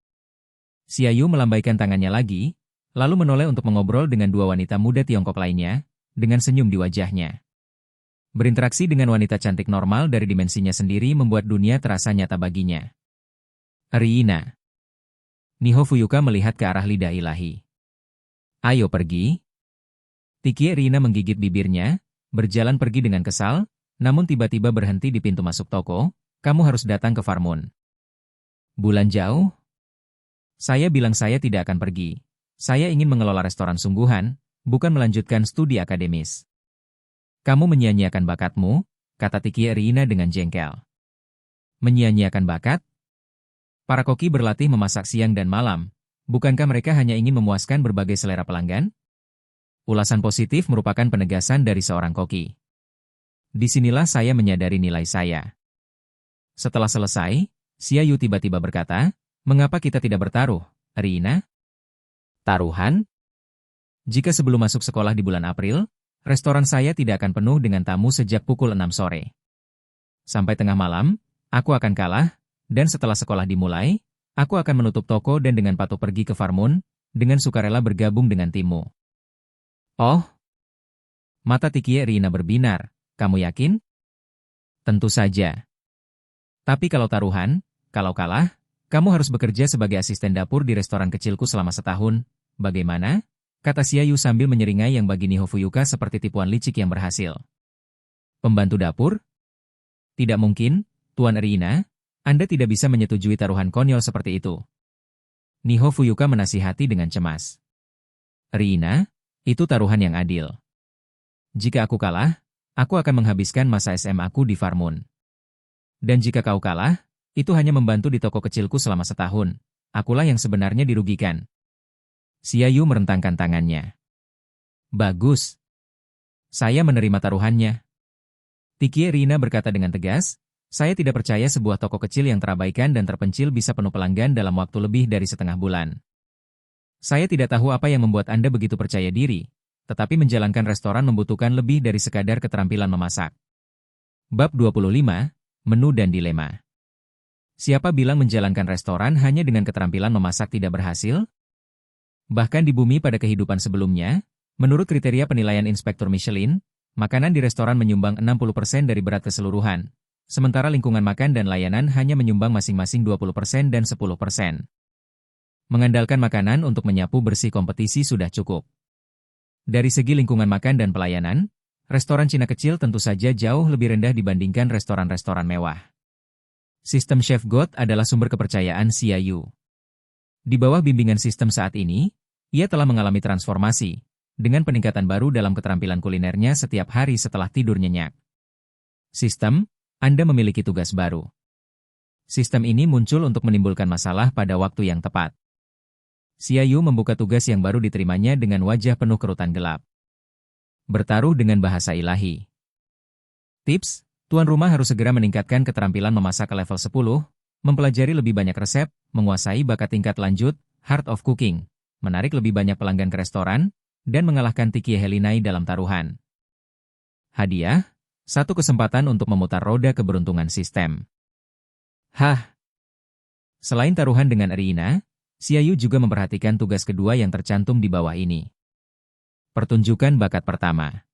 Xiaoyu melambaikan tangannya lagi, lalu menoleh untuk mengobrol dengan dua wanita muda Tiongkok lainnya, dengan senyum di wajahnya. Berinteraksi dengan wanita cantik normal dari dimensinya sendiri membuat dunia terasa nyata baginya. Riina. Niho Fuyuka melihat ke arah lidah ilahi. Ayo pergi. Tiki Riina menggigit bibirnya, berjalan pergi dengan kesal, namun tiba-tiba berhenti di pintu masuk toko. Kamu harus datang ke Farmon. Bulan jauh? Saya bilang saya tidak akan pergi. Saya ingin mengelola restoran sungguhan, bukan melanjutkan studi akademis. Kamu menyia-nyiakan bakatmu, kata Tiki Riina dengan jengkel. Menyia-nyiakan bakat? Para koki berlatih memasak siang dan malam. Bukankah mereka hanya ingin memuaskan berbagai selera pelanggan? Ulasan positif merupakan penegasan dari seorang koki. Disinilah saya menyadari nilai saya. Setelah selesai, Xiaoyu tiba-tiba berkata, mengapa kita tidak bertaruh, Riina? Taruhan? Jika sebelum masuk sekolah di bulan April, restoran saya tidak akan penuh dengan tamu sejak pukul 6 sore. Sampai tengah malam, aku akan kalah, dan setelah sekolah dimulai, aku akan menutup toko dan dengan patuh pergi ke Farmon, dengan sukarela bergabung dengan timmu. Oh? Mata Tiki Riina berbinar, kamu yakin? Tentu saja. Tapi kalau taruhan, kalau kalah, kamu harus bekerja sebagai asisten dapur di restoran kecilku selama setahun. Bagaimana? Kata Xiaoyu sambil menyeringai yang bagi Niho Fuyuka seperti tipuan licik yang berhasil. Pembantu dapur? Tidak mungkin, Tuan Riina. Anda tidak bisa menyetujui taruhan konyol seperti itu. Niho Fuyuka menasihati dengan cemas. Riina, itu taruhan yang adil. Jika aku kalah, aku akan menghabiskan masa SMA aku di Farmon. Dan jika kau kalah, itu hanya membantu di toko kecilku selama setahun. Akulah yang sebenarnya dirugikan. Xiaoyu merentangkan tangannya. Bagus. Saya menerima taruhannya. Tiki Riina berkata dengan tegas, saya tidak percaya sebuah toko kecil yang terabaikan dan terpencil bisa penuh pelanggan dalam waktu lebih dari setengah bulan. Saya tidak tahu apa yang membuat Anda begitu percaya diri, tetapi menjalankan restoran membutuhkan lebih dari sekadar keterampilan memasak. Bab 25, Menu dan Dilema. Siapa bilang menjalankan restoran hanya dengan keterampilan memasak tidak berhasil? Bahkan di bumi pada kehidupan sebelumnya, menurut kriteria penilaian Inspektur Michelin, makanan di restoran menyumbang 60% dari berat keseluruhan. Sementara lingkungan makan dan layanan hanya menyumbang masing-masing 20% dan 10%. Mengandalkan makanan untuk menyapu bersih kompetisi sudah cukup. Dari segi lingkungan makan dan pelayanan, restoran Cina kecil tentu saja jauh lebih rendah dibandingkan restoran-restoran mewah. Sistem Chef God adalah sumber kepercayaan Xiaoyu. Di bawah bimbingan sistem saat ini, ia telah mengalami transformasi, dengan peningkatan baru dalam keterampilan kulinernya setiap hari setelah tidur nyenyak. Sistem, Anda memiliki tugas baru. Sistem ini muncul untuk menimbulkan masalah pada waktu yang tepat. Xiaoyu membuka tugas yang baru diterimanya dengan wajah penuh kerutan gelap. Bertaruh dengan bahasa ilahi. Tips, tuan rumah harus segera meningkatkan keterampilan memasak ke level 10, mempelajari lebih banyak resep, menguasai bakat tingkat lanjut, Heart of Cooking, menarik lebih banyak pelanggan ke restoran, dan mengalahkan Tiki Helinai dalam taruhan. Hadiah, satu kesempatan untuk memutar roda keberuntungan sistem. Hah! Selain taruhan dengan Riina, Xiaoyu juga memperhatikan tugas kedua yang tercantum di bawah ini. Pertunjukan bakat pertama.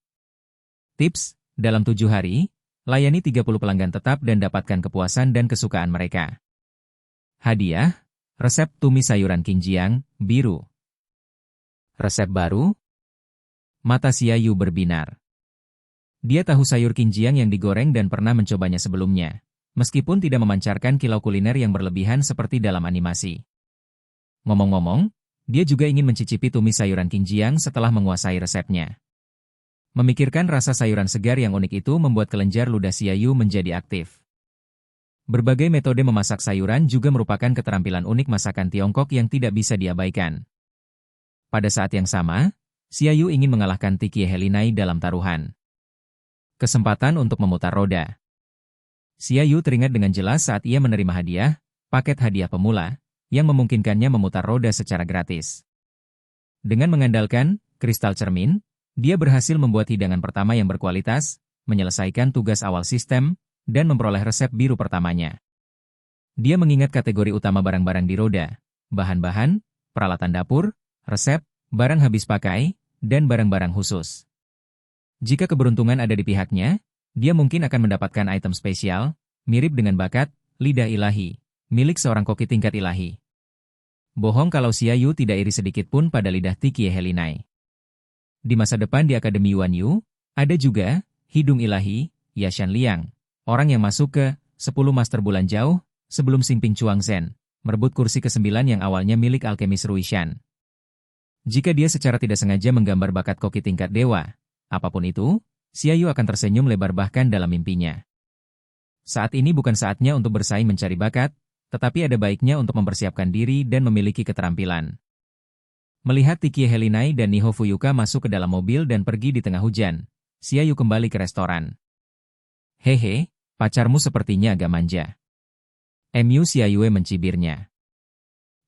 Tips, dalam 7 hari, layani 30 pelanggan tetap dan dapatkan kepuasan dan kesukaan mereka. Hadiah, resep tumis sayuran Qingjiang, biru. Resep baru? Mata Xiaoyu berbinar. Dia tahu sayur Qingjiang yang digoreng dan pernah mencobanya sebelumnya, meskipun tidak memancarkan kilau kuliner yang berlebihan seperti dalam animasi. Ngomong-ngomong, dia juga ingin mencicipi tumis sayuran Qingjiang setelah menguasai resepnya. Memikirkan rasa sayuran segar yang unik itu membuat kelenjar ludah Xiaoyu menjadi aktif. Berbagai metode memasak sayuran juga merupakan keterampilan unik masakan Tiongkok yang tidak bisa diabaikan. Pada saat yang sama, Xiaoyu ingin mengalahkan Tiki Helinai dalam taruhan. Kesempatan untuk memutar roda. Xiaoyu teringat dengan jelas saat ia menerima hadiah, paket hadiah pemula, yang memungkinkannya memutar roda secara gratis. Dengan mengandalkan kristal cermin, dia berhasil membuat hidangan pertama yang berkualitas, menyelesaikan tugas awal sistem, dan memperoleh resep biru pertamanya. Dia mengingat kategori utama barang-barang di roda, bahan-bahan, peralatan dapur, resep, barang habis pakai, dan barang-barang khusus. Jika keberuntungan ada di pihaknya, dia mungkin akan mendapatkan item spesial, mirip dengan bakat, lidah ilahi, milik seorang koki tingkat ilahi. Bohong kalau Xia Yu tidak iri sedikit pun pada lidah Tikie Helinai. Di masa depan di Akademi Yuan Yu, ada juga hidung ilahi, Yashan Liang, orang yang masuk ke 10 Master Bulan Jauh sebelum Xingping Chuangzhen, merebut kursi ke-9 yang awalnya milik alkemis Ruishan. Jika dia secara tidak sengaja menggambar bakat koki tingkat dewa, apapun itu, Xia Yu akan tersenyum lebar bahkan dalam mimpinya. Saat ini bukan saatnya untuk bersaing mencari bakat, tetapi ada baiknya untuk mempersiapkan diri dan memiliki keterampilan. Melihat Tikie Helinai dan Niho Fuyuka masuk ke dalam mobil dan pergi di tengah hujan, Xia Yu kembali ke restoran. Hehe, pacarmu sepertinya agak manja. Mu Xia Yue mencibirnya.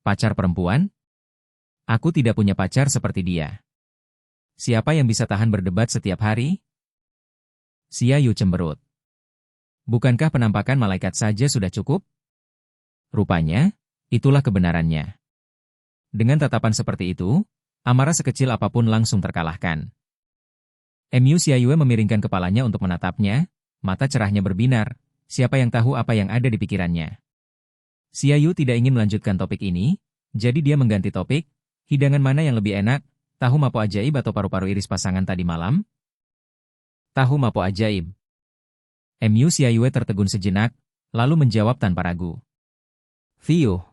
Pacar perempuan? Aku tidak punya pacar seperti dia. Siapa yang bisa tahan berdebat setiap hari? Xia Yu cemberut. Bukankah penampakan malaikat saja sudah cukup? Rupanya, itulah kebenarannya. Dengan tatapan seperti itu, amarah sekecil apapun langsung terkalahkan. Mu Xia Yue memiringkan kepalanya untuk menatapnya, mata cerahnya berbinar, siapa yang tahu apa yang ada di pikirannya. Xia Yu tidak ingin melanjutkan topik ini, jadi dia mengganti topik, hidangan mana yang lebih enak, tahu mapo ajaib atau paru-paru iris pasangan tadi malam? Tahu mapo ajaib. Mu Xia Yue tertegun sejenak, lalu menjawab tanpa ragu. Fiuh.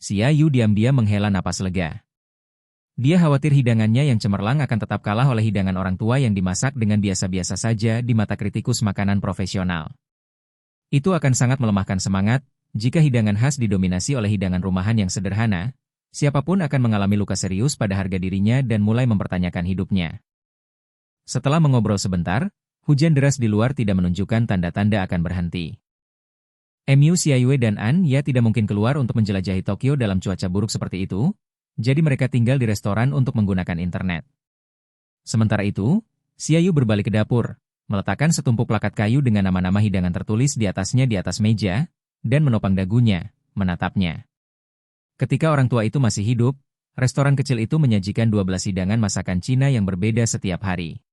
Xia Yu diam-diam menghela napas lega. Dia khawatir hidangannya yang cemerlang akan tetap kalah oleh hidangan orang tua yang dimasak dengan biasa-biasa saja di mata kritikus makanan profesional. Itu akan sangat melemahkan semangat, jika hidangan khas didominasi oleh hidangan rumahan yang sederhana, siapapun akan mengalami luka serius pada harga dirinya dan mulai mempertanyakan hidupnya. Setelah mengobrol sebentar, hujan deras di luar tidak menunjukkan tanda-tanda akan berhenti. Mu Xia Yue dan An Ya tidak mungkin keluar untuk menjelajahi Tokyo dalam cuaca buruk seperti itu, jadi mereka tinggal di restoran untuk menggunakan internet. Sementara itu, Xia Yu berbalik ke dapur, meletakkan setumpuk plakat kayu dengan nama-nama hidangan tertulis di atasnya di atas meja, dan menopang dagunya, menatapnya. Ketika orang tua itu masih hidup, restoran kecil itu menyajikan 12 hidangan masakan Cina yang berbeda setiap hari.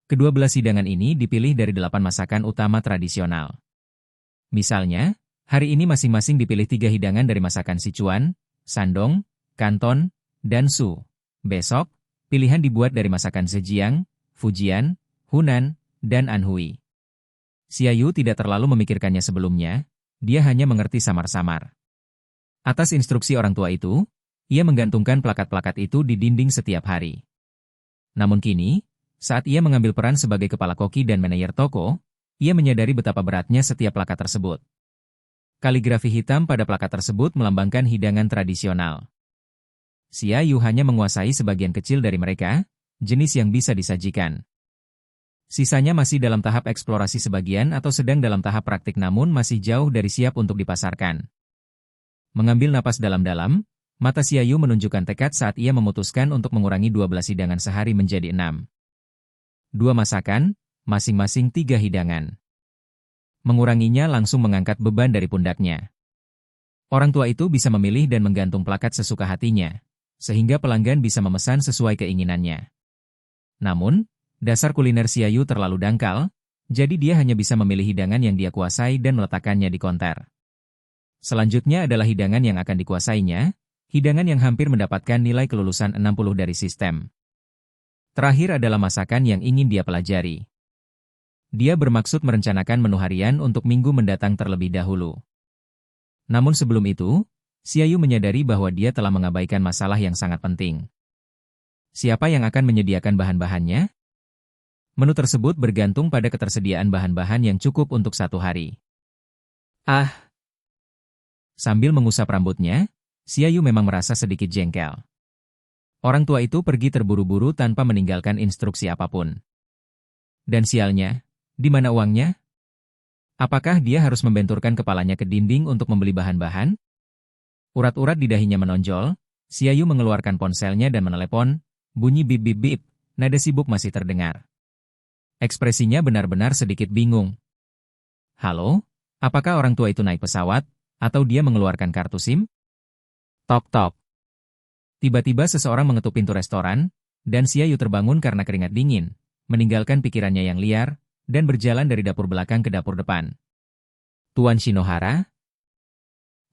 Kedua belas hidangan ini dipilih dari 8 masakan utama tradisional. Misalnya, hari ini masing-masing dipilih 3 hidangan dari masakan Sichuan, Shandong, Kanton, dan Shu. Besok, pilihan dibuat dari masakan Zhejiang, Fujian, Hunan, dan Anhui. Xia Yu tidak terlalu memikirkannya sebelumnya, dia hanya mengerti samar-samar. Atas instruksi orang tua itu, ia menggantungkan plakat-plakat itu di dinding setiap hari. Namun kini, saat ia mengambil peran sebagai kepala koki dan manajer toko, ia menyadari betapa beratnya setiap plakat tersebut. Kaligrafi hitam pada plakat tersebut melambangkan hidangan tradisional. Xia Yu hanya menguasai sebagian kecil dari mereka, jenis yang bisa disajikan. Sisanya masih dalam tahap eksplorasi sebagian atau sedang dalam tahap praktik namun masih jauh dari siap untuk dipasarkan. Mengambil napas dalam-dalam, mata Xia Yu menunjukkan tekad saat ia memutuskan untuk mengurangi 12 hidangan sehari menjadi 6. 2 masakan, masing-masing 3 hidangan. Menguranginya langsung mengangkat beban dari pundaknya. Orang tua itu bisa memilih dan menggantung plakat sesuka hatinya, sehingga pelanggan bisa memesan sesuai keinginannya. Namun, dasar kuliner Xia Yu terlalu dangkal, jadi dia hanya bisa memilih hidangan yang dia kuasai dan meletakkannya di konter. Selanjutnya adalah hidangan yang akan dikuasainya, hidangan yang hampir mendapatkan nilai kelulusan 60 dari sistem. Terakhir adalah masakan yang ingin dia pelajari. Dia bermaksud merencanakan menu harian untuk minggu mendatang terlebih dahulu. Namun sebelum itu, Xia Yu menyadari bahwa dia telah mengabaikan masalah yang sangat penting. Siapa yang akan menyediakan bahan-bahannya? Menu tersebut bergantung pada ketersediaan bahan-bahan yang cukup untuk 1 hari. Sambil mengusap rambutnya, Xia Yu memang merasa sedikit jengkel. Orang tua itu pergi terburu-buru tanpa meninggalkan instruksi apapun. Dan sialnya, di mana uangnya? Apakah dia harus membenturkan kepalanya ke dinding untuk membeli bahan-bahan? Urat-urat di dahinya menonjol, Xiaoyu mengeluarkan ponselnya dan menelepon, bunyi bip-bip-bip, nada sibuk masih terdengar. Ekspresinya benar-benar sedikit bingung. Halo? Apakah orang tua itu naik pesawat, atau dia mengeluarkan kartu SIM? Tok-tok. Tiba-tiba seseorang mengetuk pintu restoran, dan Xiaoyu terbangun karena keringat dingin, meninggalkan pikirannya yang liar, dan berjalan dari dapur belakang ke dapur depan. Tuan Shinohara?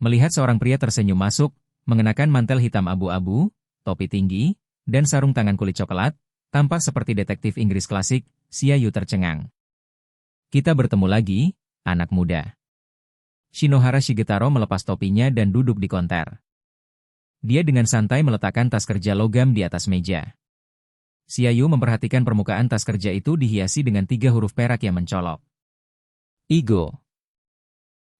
Melihat seorang pria tersenyum masuk, mengenakan mantel hitam abu-abu, topi tinggi, dan sarung tangan kulit coklat, tampak seperti detektif Inggris klasik, Xiaoyu tercengang. Kita bertemu lagi, anak muda. Shinohara Shigetaro melepas topinya dan duduk di konter. Dia dengan santai meletakkan tas kerja logam di atas meja. Xiaoyu memperhatikan permukaan tas kerja itu dihiasi dengan 3 huruf perak yang mencolok. Igo.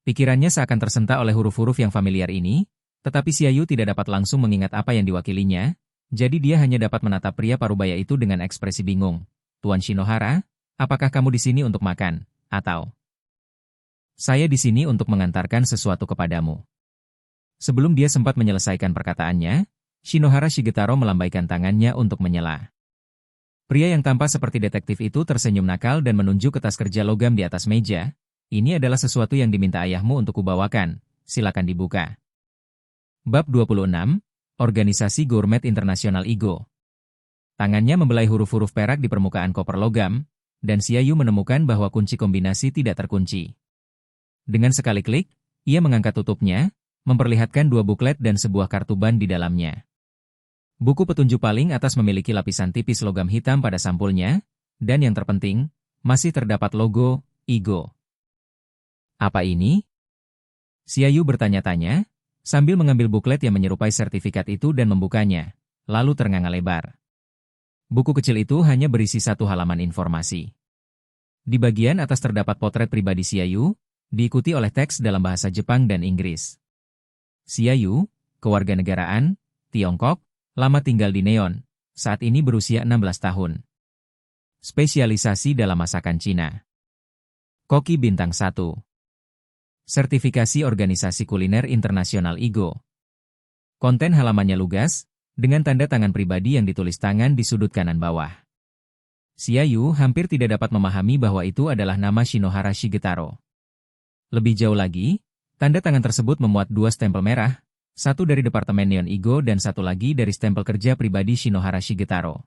Pikirannya seakan tersentak oleh huruf-huruf yang familiar ini, tetapi Xiaoyu tidak dapat langsung mengingat apa yang diwakilinya, jadi dia hanya dapat menatap pria parubaya itu dengan ekspresi bingung. Tuan Shinohara, apakah kamu di sini untuk makan, atau? Saya di sini untuk mengantarkan sesuatu kepadamu. Sebelum dia sempat menyelesaikan perkataannya, Shinohara Shigetaro melambaikan tangannya untuk menyela. Pria yang tampak seperti detektif itu tersenyum nakal dan menunjuk ke tas kerja logam di atas meja. Ini adalah sesuatu yang diminta ayahmu untuk kubawakan, silakan dibuka. Bab 26, Organisasi Gourmet Internasional Igo. Tangannya membelai huruf-huruf perak di permukaan koper logam, dan Xiaoyu menemukan bahwa kunci kombinasi tidak terkunci. Dengan sekali klik, ia mengangkat tutupnya, memperlihatkan 2 buklet dan sebuah kartu ban di dalamnya. Buku petunjuk paling atas memiliki lapisan tipis logam hitam pada sampulnya, dan yang terpenting, masih terdapat logo Igo. Apa ini? Xiaoyu bertanya-tanya, sambil mengambil buklet yang menyerupai sertifikat itu dan membukanya, lalu ternganga lebar. Buku kecil itu hanya berisi 1 halaman informasi. Di bagian atas terdapat potret pribadi Xiaoyu, diikuti oleh teks dalam bahasa Jepang dan Inggris. Xiaoyu, kewarganegaraan, Tiongkok, lama tinggal di Neon, saat ini berusia 16 tahun. Spesialisasi dalam masakan Cina. Koki bintang 1. Sertifikasi Organisasi Kuliner Internasional Igo. Konten halamannya lugas, dengan tanda tangan pribadi yang ditulis tangan di sudut kanan bawah. Xiaoyu hampir tidak dapat memahami bahwa itu adalah nama Shinohara Shigetaro. Lebih jauh lagi, tanda tangan tersebut memuat 2 stempel merah, 1 dari Departemen Neon Igo dan 1 lagi dari stempel kerja pribadi Shinohara Shigetaro.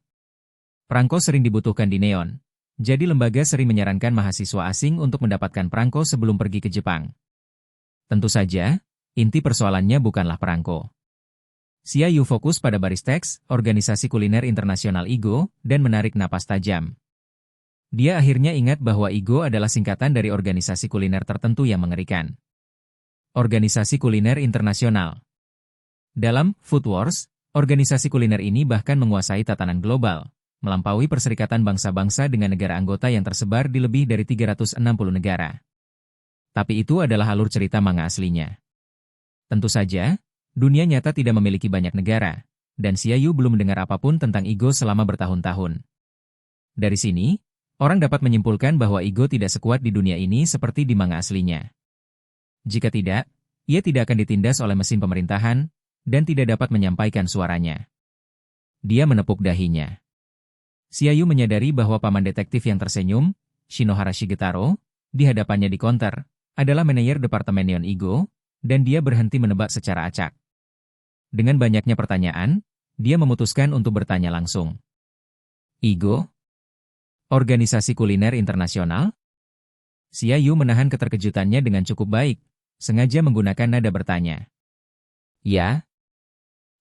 Perangko sering dibutuhkan di Neon, jadi lembaga sering menyarankan mahasiswa asing untuk mendapatkan perangko sebelum pergi ke Jepang. Tentu saja, inti persoalannya bukanlah perangko. Xiaoyu fokus pada baris teks, Organisasi Kuliner Internasional Igo, dan menarik napas tajam. Dia akhirnya ingat bahwa Igo adalah singkatan dari organisasi kuliner tertentu yang mengerikan. Organisasi Kuliner Internasional. Dalam Food Wars, organisasi kuliner ini bahkan menguasai tatanan global, melampaui Perserikatan Bangsa-Bangsa dengan negara anggota yang tersebar di lebih dari 360 negara. Tapi itu adalah alur cerita manga aslinya. Tentu saja, dunia nyata tidak memiliki banyak negara, dan Xiaoyu belum mendengar apapun tentang Igo selama bertahun-tahun. Dari sini, orang dapat menyimpulkan bahwa Igo tidak sekuat di dunia ini seperti di manga aslinya. Jika tidak, ia tidak akan ditindas oleh mesin pemerintahan, dan tidak dapat menyampaikan suaranya. Dia menepuk dahinya. Xiaoyu menyadari bahwa paman detektif yang tersenyum, Shinohara Shigetaro, di hadapannya di konter, adalah manajer Departemen Neon Igo, dan dia berhenti menebak secara acak. Dengan banyaknya pertanyaan, dia memutuskan untuk bertanya langsung. Igo? Organisasi Kuliner Internasional? Xiaoyu menahan keterkejutannya dengan cukup baik, sengaja menggunakan nada bertanya. Ya?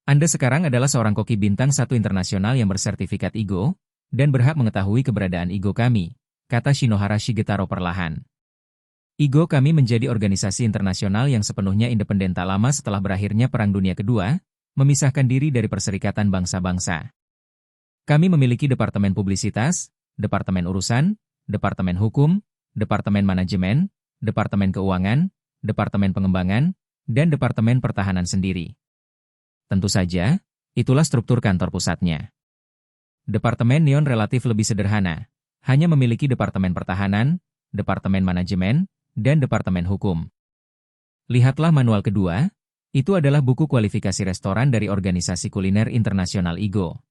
Anda sekarang adalah seorang koki bintang 1 internasional yang bersertifikat Igo, dan berhak mengetahui keberadaan Igo kami, kata Shinohara Shigetaro perlahan. Igo kami menjadi organisasi internasional yang sepenuhnya independen tak lama setelah berakhirnya Perang Dunia Kedua, memisahkan diri dari Perserikatan Bangsa-Bangsa. Kami memiliki Departemen Publisitas, Departemen Urusan, Departemen Hukum, Departemen Manajemen, Departemen Keuangan, Departemen Pengembangan, dan Departemen Pertahanan sendiri. Tentu saja, itulah struktur kantor pusatnya. Departemen Neon relatif lebih sederhana, hanya memiliki Departemen Pertahanan, Departemen Manajemen, dan Departemen Hukum. Lihatlah manual kedua, Itu adalah buku kualifikasi restoran dari Organisasi Kuliner Internasional IGO.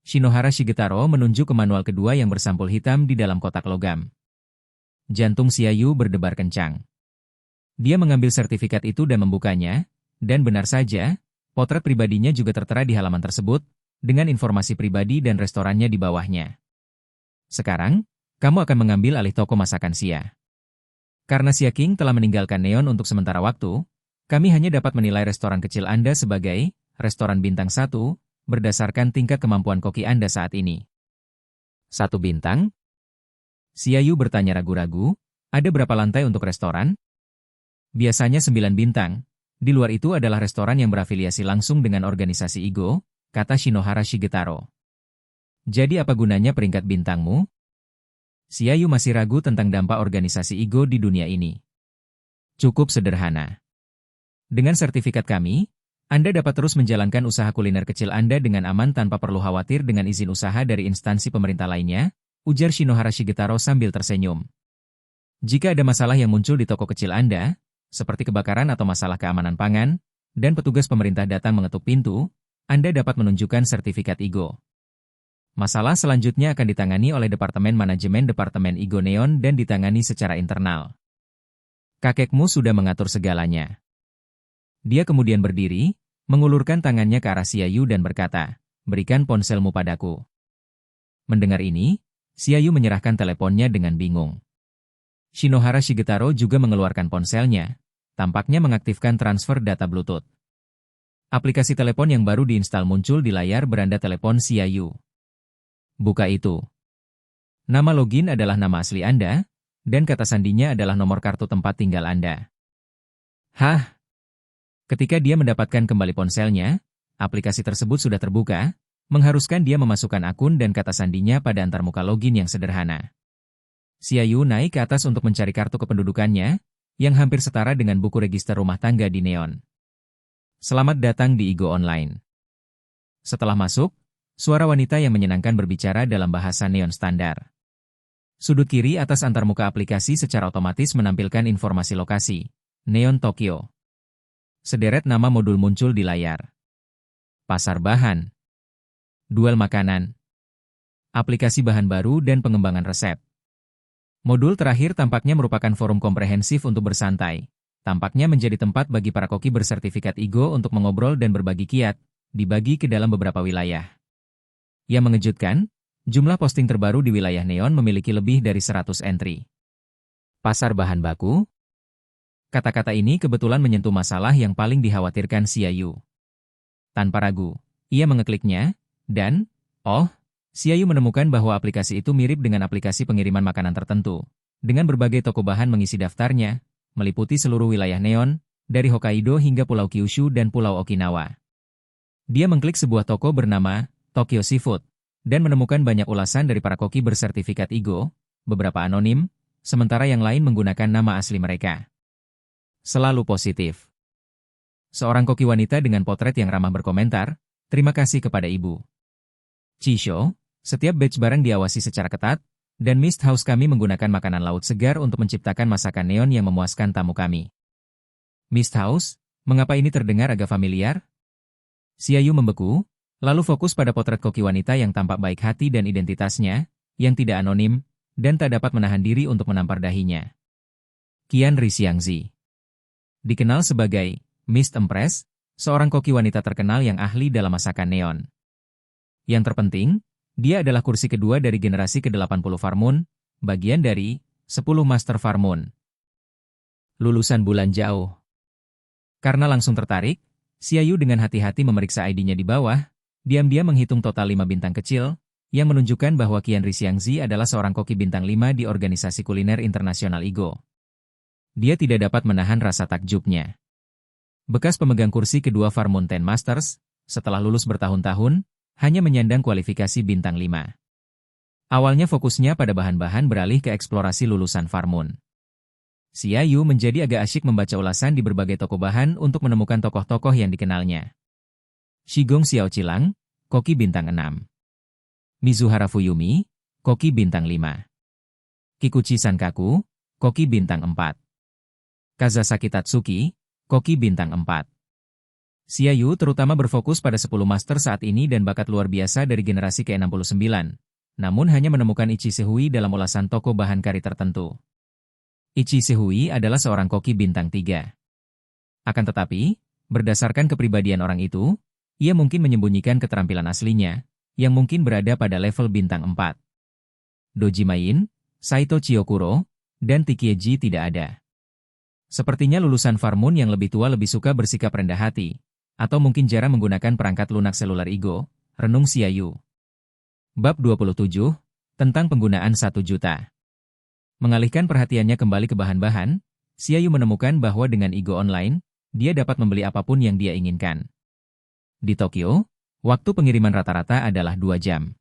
Shinohara Shigetaro menunjuk ke manual kedua yang bersampul hitam di dalam kotak logam. Jantung Xiaoyu berdebar kencang. Dia mengambil sertifikat itu dan membukanya, dan benar saja, potret pribadinya juga tertera di halaman tersebut, dengan informasi pribadi dan restorannya di bawahnya. Sekarang, kamu akan mengambil alih toko masakan Xia. Karena Xia King telah meninggalkan Neon untuk sementara waktu, kami hanya dapat menilai restoran kecil Anda sebagai restoran bintang 1, berdasarkan tingkat kemampuan koki Anda saat ini. 1 bintang? Xiaoyu bertanya ragu-ragu, ada berapa lantai untuk restoran? Biasanya 9 bintang. Di luar itu adalah restoran yang berafiliasi langsung dengan organisasi IGO, kata Shinohara Shigetaro. Jadi apa gunanya peringkat bintangmu? Xiaoyu masih ragu tentang dampak organisasi IGO di dunia ini. Cukup sederhana. Dengan sertifikat kami, Anda dapat terus menjalankan usaha kuliner kecil Anda dengan aman tanpa perlu khawatir dengan izin usaha dari instansi pemerintah lainnya, ujar Shinohara Shigetaro sambil tersenyum. Jika ada masalah yang muncul di toko kecil Anda, seperti kebakaran atau masalah keamanan pangan, dan petugas pemerintah datang mengetuk pintu, Anda dapat menunjukkan sertifikat IGO. Masalah selanjutnya akan ditangani oleh Departemen Manajemen Departemen IGO Neon dan ditangani secara internal. Kakekmu sudah mengatur segalanya. Dia kemudian berdiri, mengulurkan tangannya ke arah Xiaoyu dan berkata, berikan ponselmu padaku. Mendengar ini, Xiaoyu menyerahkan teleponnya dengan bingung. Shinohara Shigetaro juga mengeluarkan ponselnya, tampaknya mengaktifkan transfer data Bluetooth. Aplikasi telepon yang baru diinstal muncul di layar beranda telepon Xiaoyu. Buka itu. Nama login adalah nama asli Anda, dan kata sandinya adalah nomor kartu tempat tinggal Anda. Hah? Ketika dia mendapatkan kembali ponselnya, aplikasi tersebut sudah terbuka, mengharuskan dia memasukkan akun dan kata sandinya pada antarmuka login yang sederhana. Xiaoyu naik ke atas untuk mencari kartu kependudukannya, yang hampir setara dengan buku register rumah tangga di Neon. Selamat datang di IGO Online. Setelah masuk, suara wanita yang menyenangkan berbicara dalam bahasa Neon standar. Sudut kiri atas antarmuka aplikasi secara otomatis menampilkan informasi lokasi, Neon Tokyo. Sederet nama modul muncul di layar. Pasar bahan. Duel makanan. Aplikasi bahan baru dan pengembangan resep. Modul terakhir tampaknya merupakan forum komprehensif untuk bersantai. Tampaknya menjadi tempat bagi para koki bersertifikat IGO untuk mengobrol dan berbagi kiat, dibagi ke dalam beberapa wilayah. Yang mengejutkan, jumlah posting terbaru di wilayah Neon memiliki lebih dari 100 entry. Pasar bahan baku? Kata-kata ini kebetulan menyentuh masalah yang paling dikhawatirkan Xiaoyu. Tanpa ragu, ia mengekliknya, dan, Xiaoyu menemukan bahwa aplikasi itu mirip dengan aplikasi pengiriman makanan tertentu, dengan berbagai toko bahan mengisi daftarnya, meliputi seluruh wilayah Neon, dari Hokkaido hingga Pulau Kyushu dan Pulau Okinawa. Dia mengklik sebuah toko bernama Tokyo Seafood, dan menemukan banyak ulasan dari para koki bersertifikat IGO, beberapa anonim, sementara yang lain menggunakan nama asli mereka. Selalu positif. Seorang koki wanita dengan potret yang ramah berkomentar, terima kasih kepada Ibu Chisho. Setiap batch barang diawasi secara ketat, dan Mist House kami menggunakan makanan laut segar untuk menciptakan masakan Neon yang memuaskan tamu kami. Mist House, mengapa ini terdengar agak familiar? Xiaoyu membeku, lalu fokus pada potret koki wanita yang tampak baik hati dan identitasnya, yang tidak anonim, dan tak dapat menahan diri untuk menampar dahinya. Qian Rixiangzi. Dikenal sebagai Mist Empress, seorang koki wanita terkenal yang ahli dalam masakan Neon. Yang terpenting, dia adalah kursi kedua dari generasi ke-80 Farmoon, bagian dari 10 Master Farmoon. Lulusan bulan jauh. Karena langsung tertarik, Xiaoyu dengan hati-hati memeriksa ID-nya di bawah, diam-diam menghitung total 5 bintang kecil, yang menunjukkan bahwa Qian Rixiangzi adalah seorang koki bintang 5 di Organisasi Kuliner Internasional IGO. Dia tidak dapat menahan rasa takjubnya. Bekas pemegang kursi kedua Farmoon 10 Masters, setelah lulus bertahun-tahun, hanya menyandang kualifikasi bintang 5. Awalnya fokusnya pada bahan-bahan beralih ke eksplorasi lulusan Farmoon. Xiaoyu menjadi agak asyik membaca ulasan di berbagai toko bahan untuk menemukan tokoh-tokoh yang dikenalnya. Shigong Xiaoqilang, koki bintang 6. Mizuhara Fuyumi, koki bintang 5. Kikuchi Sankaku, koki bintang 4. Kazasaki Tatsuki, koki bintang 4. Xiaoyu terutama berfokus pada 10 master saat ini dan bakat luar biasa dari generasi ke-69, namun hanya menemukan Ichi Sehui dalam ulasan toko bahan kari tertentu. Ichi Sehui adalah seorang koki bintang 3. Akan tetapi, berdasarkan kepribadian orang itu, ia mungkin menyembunyikan keterampilan aslinya, yang mungkin berada pada level bintang 4. Doji Main, Saito Chiyokuro, dan Tikieji tidak ada. Sepertinya lulusan Farmoon yang lebih tua lebih suka bersikap rendah hati, atau mungkin jarang menggunakan perangkat lunak seluler Igo, renung Xiaoyu. Bab 27, tentang penggunaan 1 juta. Mengalihkan perhatiannya kembali ke bahan-bahan, Xiaoyu menemukan bahwa dengan Igo Online, dia dapat membeli apapun yang dia inginkan. Di Tokyo, waktu pengiriman rata-rata adalah 2 jam.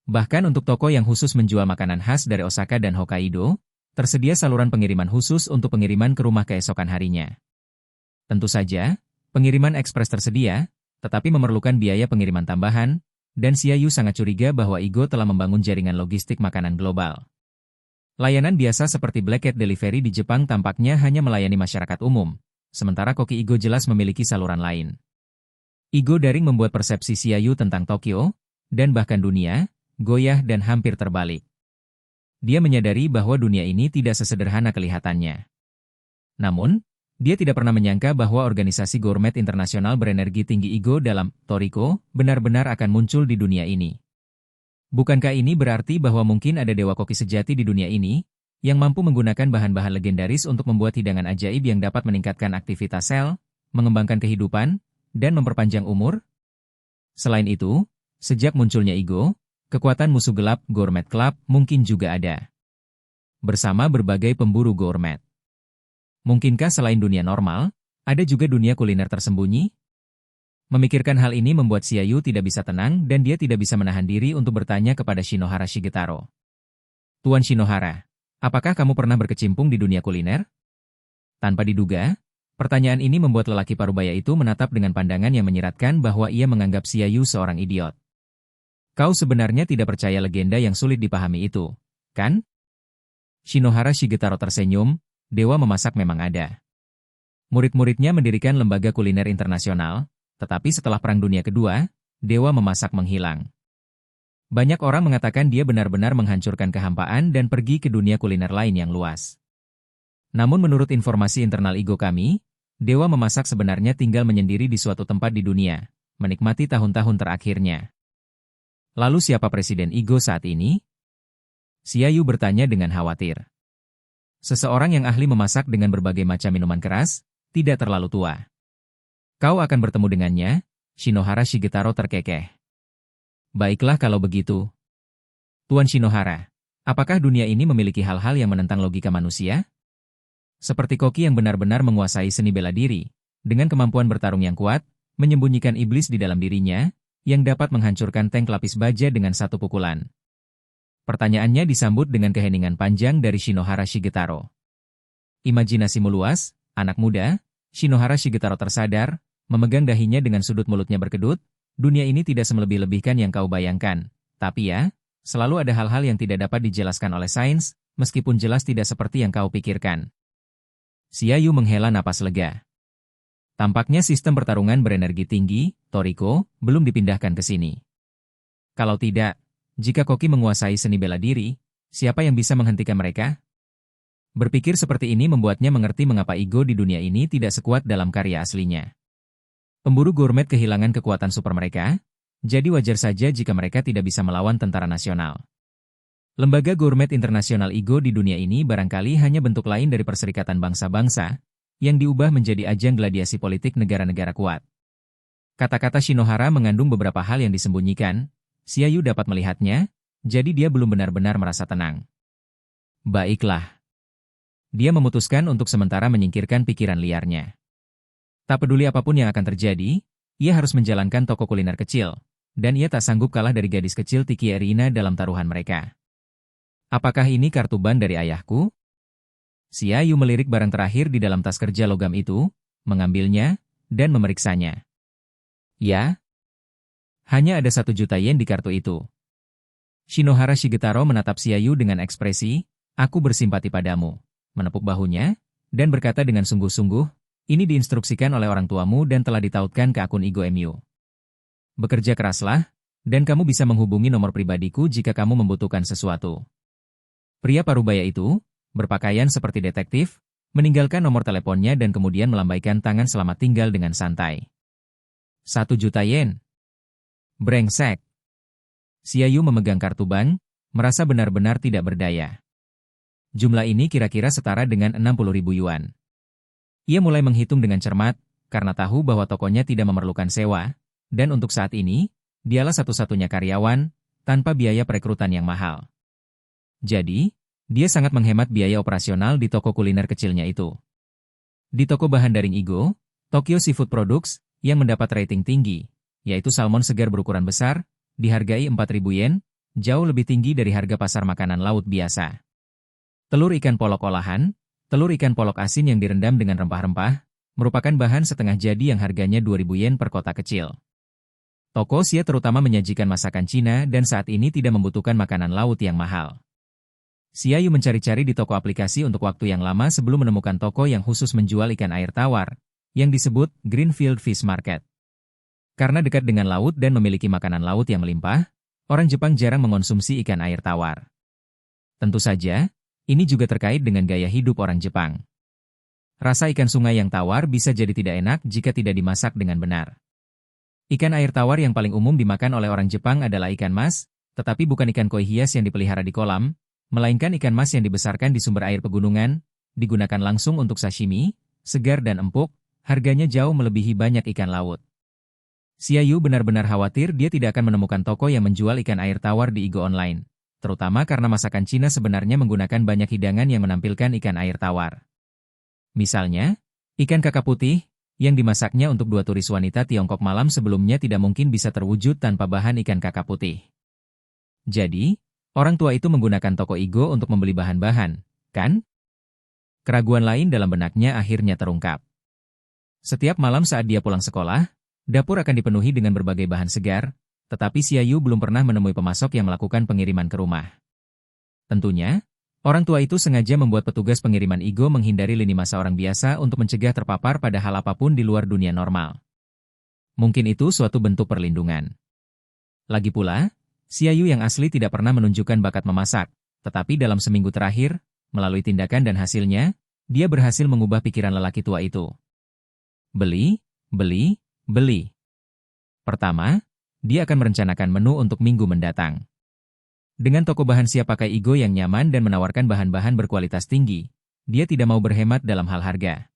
Bahkan untuk toko yang khusus menjual makanan khas dari Osaka dan Hokkaido, tersedia saluran pengiriman khusus untuk pengiriman ke rumah keesokan harinya. Tentu saja, pengiriman ekspres tersedia, tetapi memerlukan biaya pengiriman tambahan, dan Xiaoyu sangat curiga bahwa Igo telah membangun jaringan logistik makanan global. Layanan biasa seperti Black Cat Delivery di Jepang tampaknya hanya melayani masyarakat umum, sementara koki Igo jelas memiliki saluran lain. Igo Daring membuat persepsi Xiaoyu tentang Tokyo, dan bahkan dunia, goyah dan hampir terbalik. Dia menyadari bahwa dunia ini tidak sesederhana kelihatannya. Namun, dia tidak pernah menyangka bahwa organisasi gourmet internasional berenergi tinggi Igo dalam Toriko benar-benar akan muncul di dunia ini. Bukankah ini berarti bahwa mungkin ada dewa koki sejati di dunia ini, yang mampu menggunakan bahan-bahan legendaris untuk membuat hidangan ajaib yang dapat meningkatkan aktivitas sel, mengembangkan kehidupan, dan memperpanjang umur? Selain itu, sejak munculnya Igo, kekuatan musuh gelap Gourmet Club mungkin juga ada. Bersama berbagai pemburu gourmet. Mungkinkah selain dunia normal, ada juga dunia kuliner tersembunyi? Memikirkan hal ini membuat Xiaoyu tidak bisa tenang dan dia tidak bisa menahan diri untuk bertanya kepada Shinohara Shigetaro. Tuan Shinohara, apakah kamu pernah berkecimpung di dunia kuliner? Tanpa diduga, pertanyaan ini membuat lelaki parubaya itu menatap dengan pandangan yang menyiratkan bahwa ia menganggap Xiaoyu seorang idiot. Kau sebenarnya tidak percaya legenda yang sulit dipahami itu, kan? Shinohara Shigetaro tersenyum, dewa memasak memang ada. Murid-muridnya mendirikan lembaga kuliner internasional, tetapi setelah Perang Dunia Kedua, dewa memasak menghilang. Banyak orang mengatakan dia benar-benar menghancurkan kehampaan dan pergi ke dunia kuliner lain yang luas. Namun menurut informasi internal Igo kami, dewa memasak sebenarnya tinggal menyendiri di suatu tempat di dunia, menikmati tahun-tahun terakhirnya. Lalu siapa presiden Igo saat ini? Xiaoyu bertanya dengan khawatir. Seseorang yang ahli memasak dengan berbagai macam minuman keras, tidak terlalu tua. Kau akan bertemu dengannya, Shinohara Shigetaro terkekeh. Baiklah kalau begitu. Tuan Shinohara, apakah dunia ini memiliki hal-hal yang menentang logika manusia? Seperti koki yang benar-benar menguasai seni bela diri, dengan kemampuan bertarung yang kuat, menyembunyikan iblis di dalam dirinya, yang dapat menghancurkan tank lapis baja dengan satu pukulan. Pertanyaannya disambut dengan keheningan panjang dari Shinohara Shigetaro. Imajinasimu luas, anak muda. Shinohara Shigetaro tersadar, memegang dahinya dengan sudut mulutnya berkedut. Dunia ini tidak semelebih-lebihkan yang kau bayangkan. Tapi ya, selalu ada hal-hal yang tidak dapat dijelaskan oleh sains, meskipun jelas tidak seperti yang kau pikirkan. Xiaoyu menghela napas lega. Tampaknya sistem pertarungan berenergi tinggi, Toriko, belum dipindahkan ke sini. Kalau tidak, jika koki menguasai seni bela diri, siapa yang bisa menghentikan mereka? Berpikir seperti ini membuatnya mengerti mengapa Igo di dunia ini tidak sekuat dalam karya aslinya. Pemburu gourmet kehilangan kekuatan super mereka, jadi wajar saja jika mereka tidak bisa melawan tentara nasional. Lembaga gourmet internasional Igo di dunia ini barangkali hanya bentuk lain dari perserikatan bangsa-bangsa, yang diubah menjadi ajang gladiasi politik negara-negara kuat. Kata-kata Shinohara mengandung beberapa hal yang disembunyikan. Xiaoyu dapat melihatnya, jadi dia belum benar-benar merasa tenang. Baiklah. Dia memutuskan untuk sementara menyingkirkan pikiran liarnya. Tak peduli apapun yang akan terjadi, ia harus menjalankan toko kuliner kecil, dan ia tak sanggup kalah dari gadis kecil Tiki Erina dalam taruhan mereka. Apakah ini kartu ban dari ayahku? Xiaoyu melirik barang terakhir di dalam tas kerja logam itu, mengambilnya, dan memeriksanya. Ya. Hanya ada 1 juta yen di kartu itu. Shinohara Shigetaro menatap Xiaoyu dengan ekspresi, aku bersimpati padamu, menepuk bahunya, dan berkata dengan sungguh-sungguh, Ini diinstruksikan oleh orang tuamu dan telah ditautkan ke akun Igo MU. Bekerja keraslah, dan kamu bisa menghubungi nomor pribadiku jika kamu membutuhkan sesuatu. Pria parubaya itu, berpakaian seperti detektif, meninggalkan nomor teleponnya dan kemudian melambaikan tangan selamat tinggal dengan santai. 1 juta yen. Brengsek. Xiaoyu memegang kartu bank, merasa benar-benar tidak berdaya. Jumlah ini kira-kira setara dengan 60.000 yuan. Ia mulai menghitung dengan cermat, karena tahu bahwa tokonya tidak memerlukan sewa, dan untuk saat ini, dialah satu-satunya karyawan, tanpa biaya perekrutan yang mahal. Jadi, dia sangat menghemat biaya operasional di toko kuliner kecilnya itu. Di toko bahan daring Igo, Tokyo Seafood Products, yang mendapat rating tinggi, yaitu salmon segar berukuran besar, dihargai 4.000 yen, jauh lebih tinggi dari harga pasar makanan laut biasa. Telur ikan polok olahan, telur ikan polok asin yang direndam dengan rempah-rempah, merupakan bahan setengah jadi yang harganya 2.000 yen per kotak kecil. Toko Xia terutama menyajikan masakan Cina dan saat ini tidak membutuhkan makanan laut yang mahal. Xiaoyu mencari-cari di toko aplikasi untuk waktu yang lama sebelum menemukan toko yang khusus menjual ikan air tawar, yang disebut Greenfield Fish Market. Karena dekat dengan laut dan memiliki makanan laut yang melimpah, orang Jepang jarang mengonsumsi ikan air tawar. Tentu saja, ini juga terkait dengan gaya hidup orang Jepang. Rasa ikan sungai yang tawar bisa jadi tidak enak jika tidak dimasak dengan benar. Ikan air tawar yang paling umum dimakan oleh orang Jepang adalah ikan mas, tetapi bukan ikan koi hias yang dipelihara di kolam, melainkan ikan mas yang dibesarkan di sumber air pegunungan, digunakan langsung untuk sashimi, segar dan empuk, harganya jauh melebihi banyak ikan laut. Xiaoyu benar-benar khawatir dia tidak akan menemukan toko yang menjual ikan air tawar di Igo Online, terutama karena masakan Cina sebenarnya menggunakan banyak hidangan yang menampilkan ikan air tawar. Misalnya, ikan kakap putih, yang dimasaknya untuk 2 turis wanita Tiongkok malam sebelumnya tidak mungkin bisa terwujud tanpa bahan ikan kakap putih. Jadi, orang tua itu menggunakan toko Igo untuk membeli bahan-bahan, kan? Keraguan lain dalam benaknya akhirnya terungkap. Setiap malam saat dia pulang sekolah, dapur akan dipenuhi dengan berbagai bahan segar, tetapi Xiaoyu belum pernah menemui pemasok yang melakukan pengiriman ke rumah. Tentunya, orang tua itu sengaja membuat petugas pengiriman Igo menghindari lini masa orang biasa untuk mencegah terpapar pada hal apapun di luar dunia normal. Mungkin itu suatu bentuk perlindungan. Lagi pula, Xiaoyu yang asli tidak pernah menunjukkan bakat memasak, tetapi dalam seminggu terakhir, melalui tindakan dan hasilnya, dia berhasil mengubah pikiran lelaki tua itu. Beli, beli, beli. Pertama, dia akan merencanakan menu untuk minggu mendatang. Dengan toko bahan siap pakai Igo yang nyaman dan menawarkan bahan-bahan berkualitas tinggi, dia tidak mau berhemat dalam hal harga.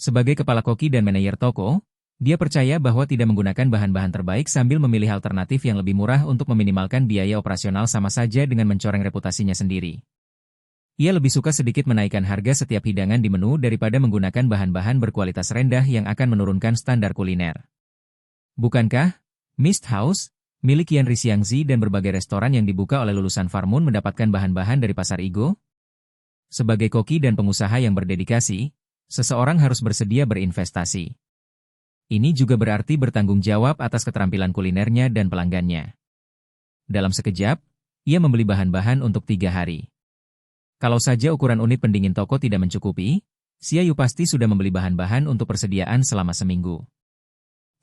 Sebagai kepala koki dan manajer toko, dia percaya bahwa tidak menggunakan bahan-bahan terbaik sambil memilih alternatif yang lebih murah untuk meminimalkan biaya operasional sama saja dengan mencoreng reputasinya sendiri. Ia lebih suka sedikit menaikkan harga setiap hidangan di menu daripada menggunakan bahan-bahan berkualitas rendah yang akan menurunkan standar kuliner. Bukankah Mist House, milik Yan Rixiangzi dan berbagai restoran yang dibuka oleh lulusan Farmoon mendapatkan bahan-bahan dari pasar Igo? Sebagai koki dan pengusaha yang berdedikasi, seseorang harus bersedia berinvestasi. Ini juga berarti bertanggung jawab atas keterampilan kulinernya dan pelanggannya. Dalam sekejap, ia membeli bahan-bahan untuk 3 hari. Kalau saja ukuran unit pendingin toko tidak mencukupi, Xiaoyu pasti sudah membeli bahan-bahan untuk persediaan selama seminggu.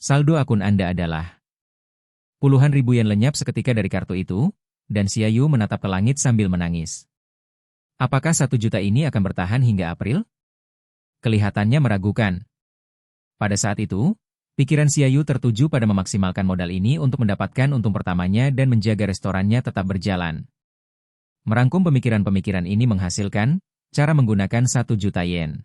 Saldo akun Anda adalah puluhan ribu yen lenyap seketika dari kartu itu, dan Xiaoyu menatap ke langit sambil menangis. Apakah 1 juta ini akan bertahan hingga April? Kelihatannya meragukan. Pada saat itu, pikiran Xiaoyu tertuju pada memaksimalkan modal ini untuk mendapatkan untung pertamanya dan menjaga restorannya tetap berjalan. Merangkum pemikiran-pemikiran ini menghasilkan cara menggunakan 1 juta yen.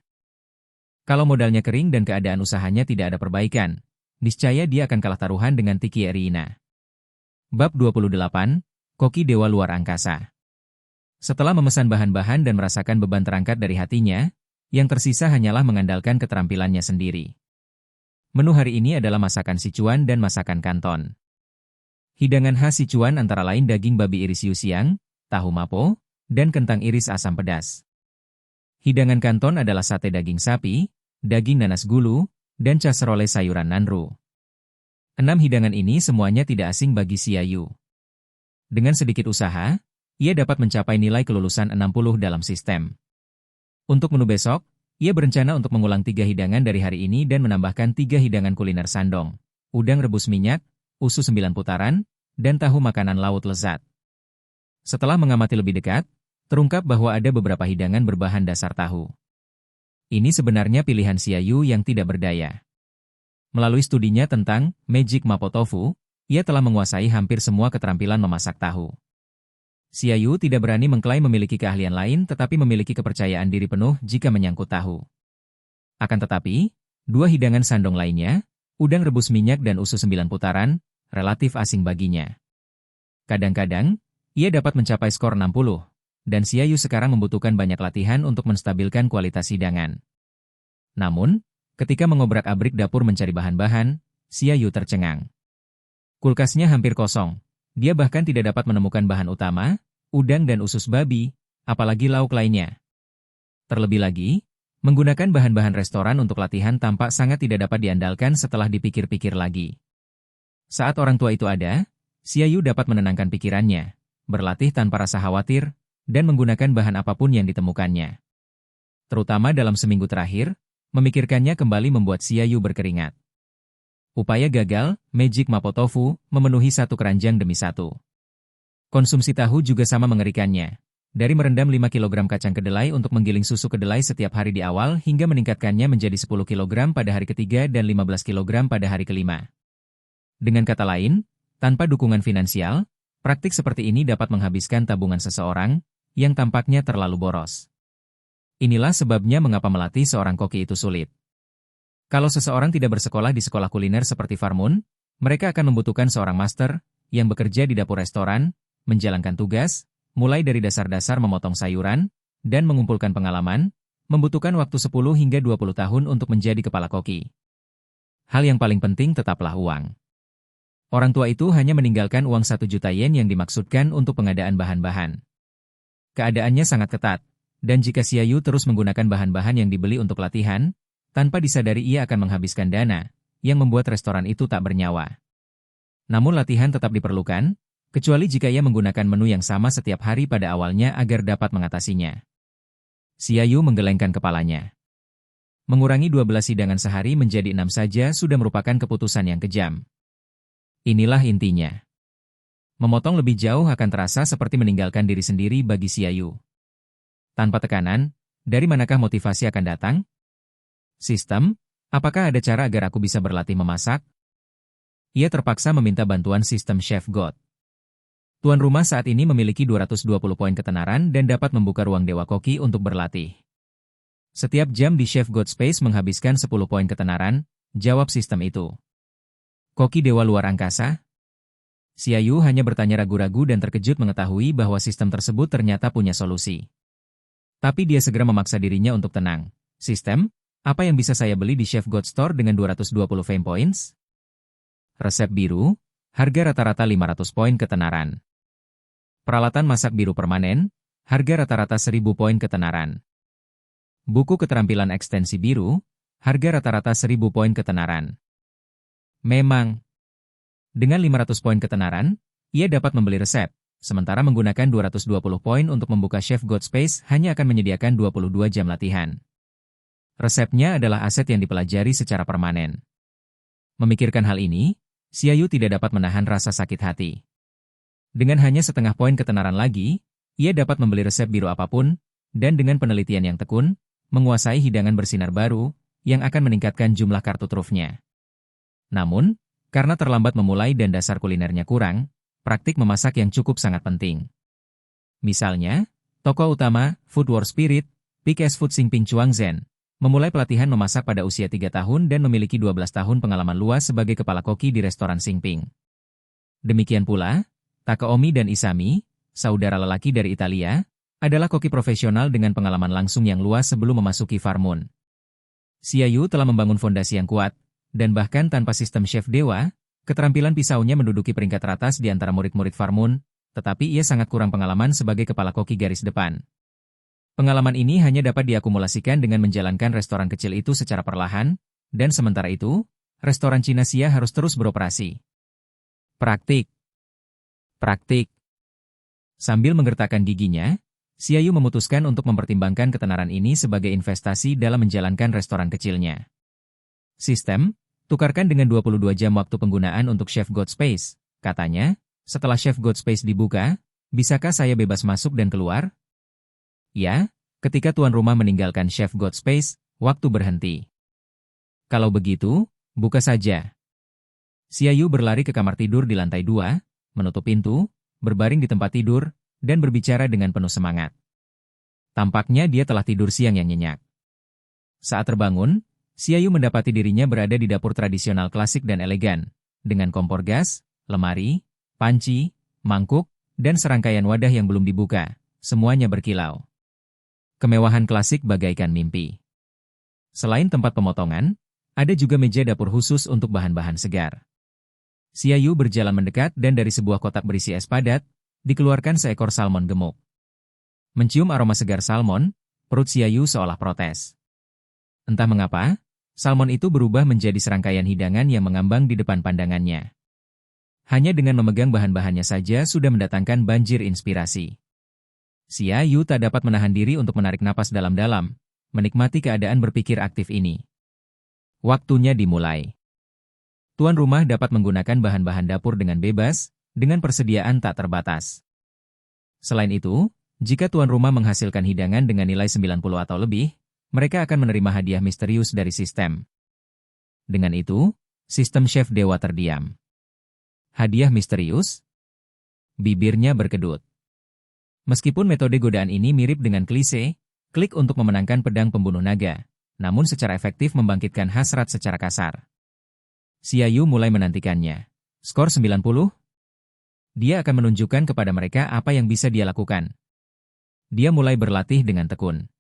Kalau modalnya kering dan keadaan usahanya tidak ada perbaikan, niscaya dia akan kalah taruhan dengan Tiki Erina. Bab 28, Koki Dewa Luar Angkasa. Setelah memesan bahan-bahan dan merasakan beban terangkat dari hatinya, yang tersisa hanyalah mengandalkan keterampilannya sendiri. Menu hari ini adalah masakan Sichuan dan masakan Kanton. Hidangan khas Sichuan antara lain daging babi iris yusiang, tahu mapo, dan kentang iris asam pedas. Hidangan Kanton adalah sate daging sapi, daging nanas gulu, dan casserole sayuran nanru. 6 hidangan ini semuanya tidak asing bagi Xiaoyu. Dengan sedikit usaha, ia dapat mencapai nilai kelulusan 60 dalam sistem. Untuk menu besok, Ia berencana untuk mengulang 3 hidangan dari hari ini dan menambahkan 3 hidangan kuliner Shandong, udang rebus minyak, usus 9 putaran, dan tahu makanan laut lezat. Setelah mengamati lebih dekat, terungkap bahwa ada beberapa hidangan berbahan dasar tahu. Ini sebenarnya pilihan Xiaoyu yang tidak berdaya. Melalui studinya tentang Magic Mapo Tofu, ia telah menguasai hampir semua keterampilan memasak tahu. Xiaoyu tidak berani mengklaim memiliki keahlian lain tetapi memiliki kepercayaan diri penuh jika menyangkut tahu. Akan tetapi, 2 hidangan Shandong lainnya, udang rebus minyak dan usus 9 putaran, relatif asing baginya. Kadang-kadang, ia dapat mencapai skor 60, dan Xiaoyu sekarang membutuhkan banyak latihan untuk menstabilkan kualitas hidangan. Namun, ketika mengobrak-abrik dapur mencari bahan-bahan, Xiaoyu tercengang. Kulkasnya hampir kosong. Dia bahkan tidak dapat menemukan bahan utama, udang dan usus babi, apalagi lauk lainnya. Terlebih lagi, menggunakan bahan-bahan restoran untuk latihan tampak sangat tidak dapat diandalkan setelah dipikir-pikir lagi. Saat orang tua itu ada, Xiaoyu dapat menenangkan pikirannya, berlatih tanpa rasa khawatir, dan menggunakan bahan apapun yang ditemukannya. Terutama dalam seminggu terakhir, memikirkannya kembali membuat Xiaoyu berkeringat. Upaya gagal, Magic Mapo Tofu, memenuhi satu keranjang demi satu. Konsumsi tahu juga sama mengerikannya. Dari merendam 5 kg kacang kedelai untuk menggiling susu kedelai setiap hari di awal hingga meningkatkannya menjadi 10 kg pada hari ketiga dan 15 kg pada hari kelima. Dengan kata lain, tanpa dukungan finansial, praktik seperti ini dapat menghabiskan tabungan seseorang yang tampaknya terlalu boros. Inilah sebabnya mengapa melatih seorang koki itu sulit. Kalau seseorang tidak bersekolah di sekolah kuliner seperti Farmoon, mereka akan membutuhkan seorang master yang bekerja di dapur restoran, menjalankan tugas, mulai dari dasar-dasar memotong sayuran, dan mengumpulkan pengalaman, membutuhkan waktu 10 hingga 20 tahun untuk menjadi kepala koki. Hal yang paling penting tetaplah uang. Orang tua itu hanya meninggalkan uang 1 juta yen yang dimaksudkan untuk pengadaan bahan-bahan. Keadaannya sangat ketat, dan jika Xiaoyu terus menggunakan bahan-bahan yang dibeli untuk latihan, tanpa disadari ia akan menghabiskan dana, yang membuat restoran itu tak bernyawa. Namun latihan tetap diperlukan, kecuali jika ia menggunakan menu yang sama setiap hari pada awalnya agar dapat mengatasinya. Xiaoyu menggelengkan kepalanya. Mengurangi 12 hidangan sehari menjadi 6 saja sudah merupakan keputusan yang kejam. Inilah intinya. Memotong lebih jauh akan terasa seperti meninggalkan diri sendiri bagi Xiaoyu. Tanpa tekanan, dari manakah motivasi akan datang? Sistem, apakah ada cara agar aku bisa berlatih memasak? Ia terpaksa meminta bantuan sistem Chef God. Tuan rumah saat ini memiliki 220 poin ketenaran dan dapat membuka ruang Dewa Koki untuk berlatih. Setiap jam di Chef God Space menghabiskan 10 poin ketenaran, jawab sistem itu. Koki Dewa luar angkasa? Xiaoyu hanya bertanya ragu-ragu dan terkejut mengetahui bahwa sistem tersebut ternyata punya solusi. Tapi dia segera memaksa dirinya untuk tenang. Sistem? Apa yang bisa saya beli di Chef God Store dengan 220 fame points? Resep biru, harga rata-rata 500 poin ketenaran. Peralatan masak biru permanen, harga rata-rata 1000 poin ketenaran. Buku keterampilan ekstensi biru, harga rata-rata 1000 poin ketenaran. Memang, dengan 500 poin ketenaran, ia dapat membeli resep, sementara menggunakan 220 poin untuk membuka Chef God Space hanya akan menyediakan 22 jam latihan. Resepnya adalah aset yang dipelajari secara permanen. Memikirkan hal ini, Xiaoyu tidak dapat menahan rasa sakit hati. Dengan hanya setengah poin ketenaran lagi, ia dapat membeli resep biru apapun, dan dengan penelitian yang tekun, menguasai hidangan bersinar baru, yang akan meningkatkan jumlah kartu trufnya. Namun, karena terlambat memulai dan dasar kulinernya kurang, praktik memasak yang cukup sangat penting. Misalnya, tokoh utama, Food War Spirit, Peak as Food Xingping Chuangzhen, memulai pelatihan memasak pada usia 3 tahun dan memiliki 12 tahun pengalaman luas sebagai kepala koki di restoran Xingping. Demikian pula, Takaomi dan Isami, saudara lelaki dari Italia, adalah koki profesional dengan pengalaman langsung yang luas sebelum memasuki Farmoon. Xiaoyu telah membangun fondasi yang kuat, dan bahkan tanpa sistem chef dewa, keterampilan pisaunya menduduki peringkat teratas di antara murid-murid Farmoon, tetapi ia sangat kurang pengalaman sebagai kepala koki garis depan. Pengalaman ini hanya dapat diakumulasikan dengan menjalankan restoran kecil itu secara perlahan, dan sementara itu, restoran Cina Xia harus terus beroperasi. Praktik. Praktik. Sambil menggertakkan giginya, Xiaoyu memutuskan untuk mempertimbangkan ketenaran ini sebagai investasi dalam menjalankan restoran kecilnya. Sistem, tukarkan dengan 22 jam waktu penggunaan untuk Chef God Space, katanya. Setelah Chef God Space dibuka, bisakah saya bebas masuk dan keluar? Ya, ketika tuan rumah meninggalkan Chef God Space, waktu berhenti. Kalau begitu, buka saja. Xiaoyu berlari ke kamar tidur di lantai 2, menutup pintu, berbaring di tempat tidur, dan berbicara dengan penuh semangat. Tampaknya dia telah tidur siang yang nyenyak. Saat terbangun, Xiaoyu mendapati dirinya berada di dapur tradisional klasik dan elegan, dengan kompor gas, lemari, panci, mangkuk, dan serangkaian wadah yang belum dibuka, semuanya berkilau. Kemewahan klasik bagaikan mimpi. Selain tempat pemotongan, ada juga meja dapur khusus untuk bahan-bahan segar. Xiaoyu berjalan mendekat dan dari sebuah kotak berisi es padat, dikeluarkan seekor salmon gemuk. Mencium aroma segar salmon, perut Xiaoyu seolah protes. Entah mengapa, salmon itu berubah menjadi serangkaian hidangan yang mengambang di depan pandangannya. Hanya dengan memegang bahan-bahannya saja sudah mendatangkan banjir inspirasi. Xiaoyu tak dapat menahan diri untuk menarik napas dalam-dalam, menikmati keadaan berpikir aktif ini. Waktunya dimulai. Tuan rumah dapat menggunakan bahan-bahan dapur dengan bebas, dengan persediaan tak terbatas. Selain itu, jika tuan rumah menghasilkan hidangan dengan nilai 90 atau lebih, mereka akan menerima hadiah misterius dari sistem. Dengan itu, sistem chef dewa terdiam. Hadiah misterius? Bibirnya berkedut. Meskipun metode godaan ini mirip dengan klise, klik untuk memenangkan pedang pembunuh naga, namun secara efektif membangkitkan hasrat secara kasar. Xiaoyu mulai menantikannya. Skor 90? Dia akan menunjukkan kepada mereka apa yang bisa dia lakukan. Dia mulai berlatih dengan tekun.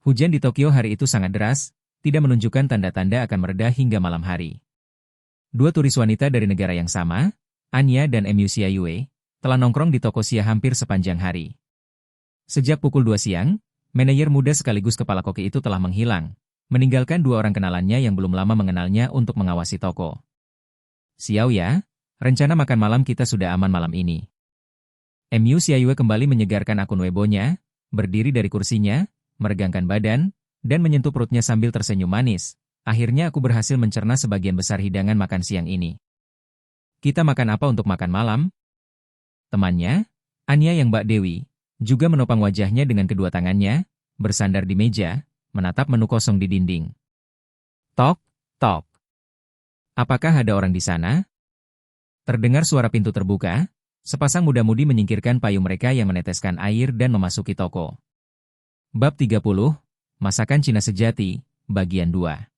Hujan di Tokyo hari itu sangat deras, tidak menunjukkan tanda-tanda akan mereda hingga malam hari. Dua turis wanita dari negara yang sama, Anya dan Mu Xiaoyue, telah nongkrong di toko Xia hampir sepanjang hari. Sejak pukul 2 siang, manajer muda sekaligus kepala koki itu telah menghilang, meninggalkan dua orang kenalannya yang belum lama mengenalnya untuk mengawasi toko. Xiaoya, rencana makan malam kita sudah aman malam ini. Mu Xiaoyue kembali menyegarkan akun Weibo-nya, berdiri dari kursinya, meregangkan badan, dan menyentuh perutnya sambil tersenyum manis. Akhirnya aku berhasil mencerna sebagian besar hidangan makan siang ini. Kita makan apa untuk makan malam? Temannya, Anya yang Mbak Dewi, juga menopang wajahnya dengan kedua tangannya, bersandar di meja, menatap menu kosong di dinding. Tok, tok. Apakah ada orang di sana? Terdengar suara pintu terbuka, sepasang muda-mudi menyingkirkan payung mereka yang meneteskan air dan memasuki toko. Bab 30, Masakan Cina Sejati, Bagian 2.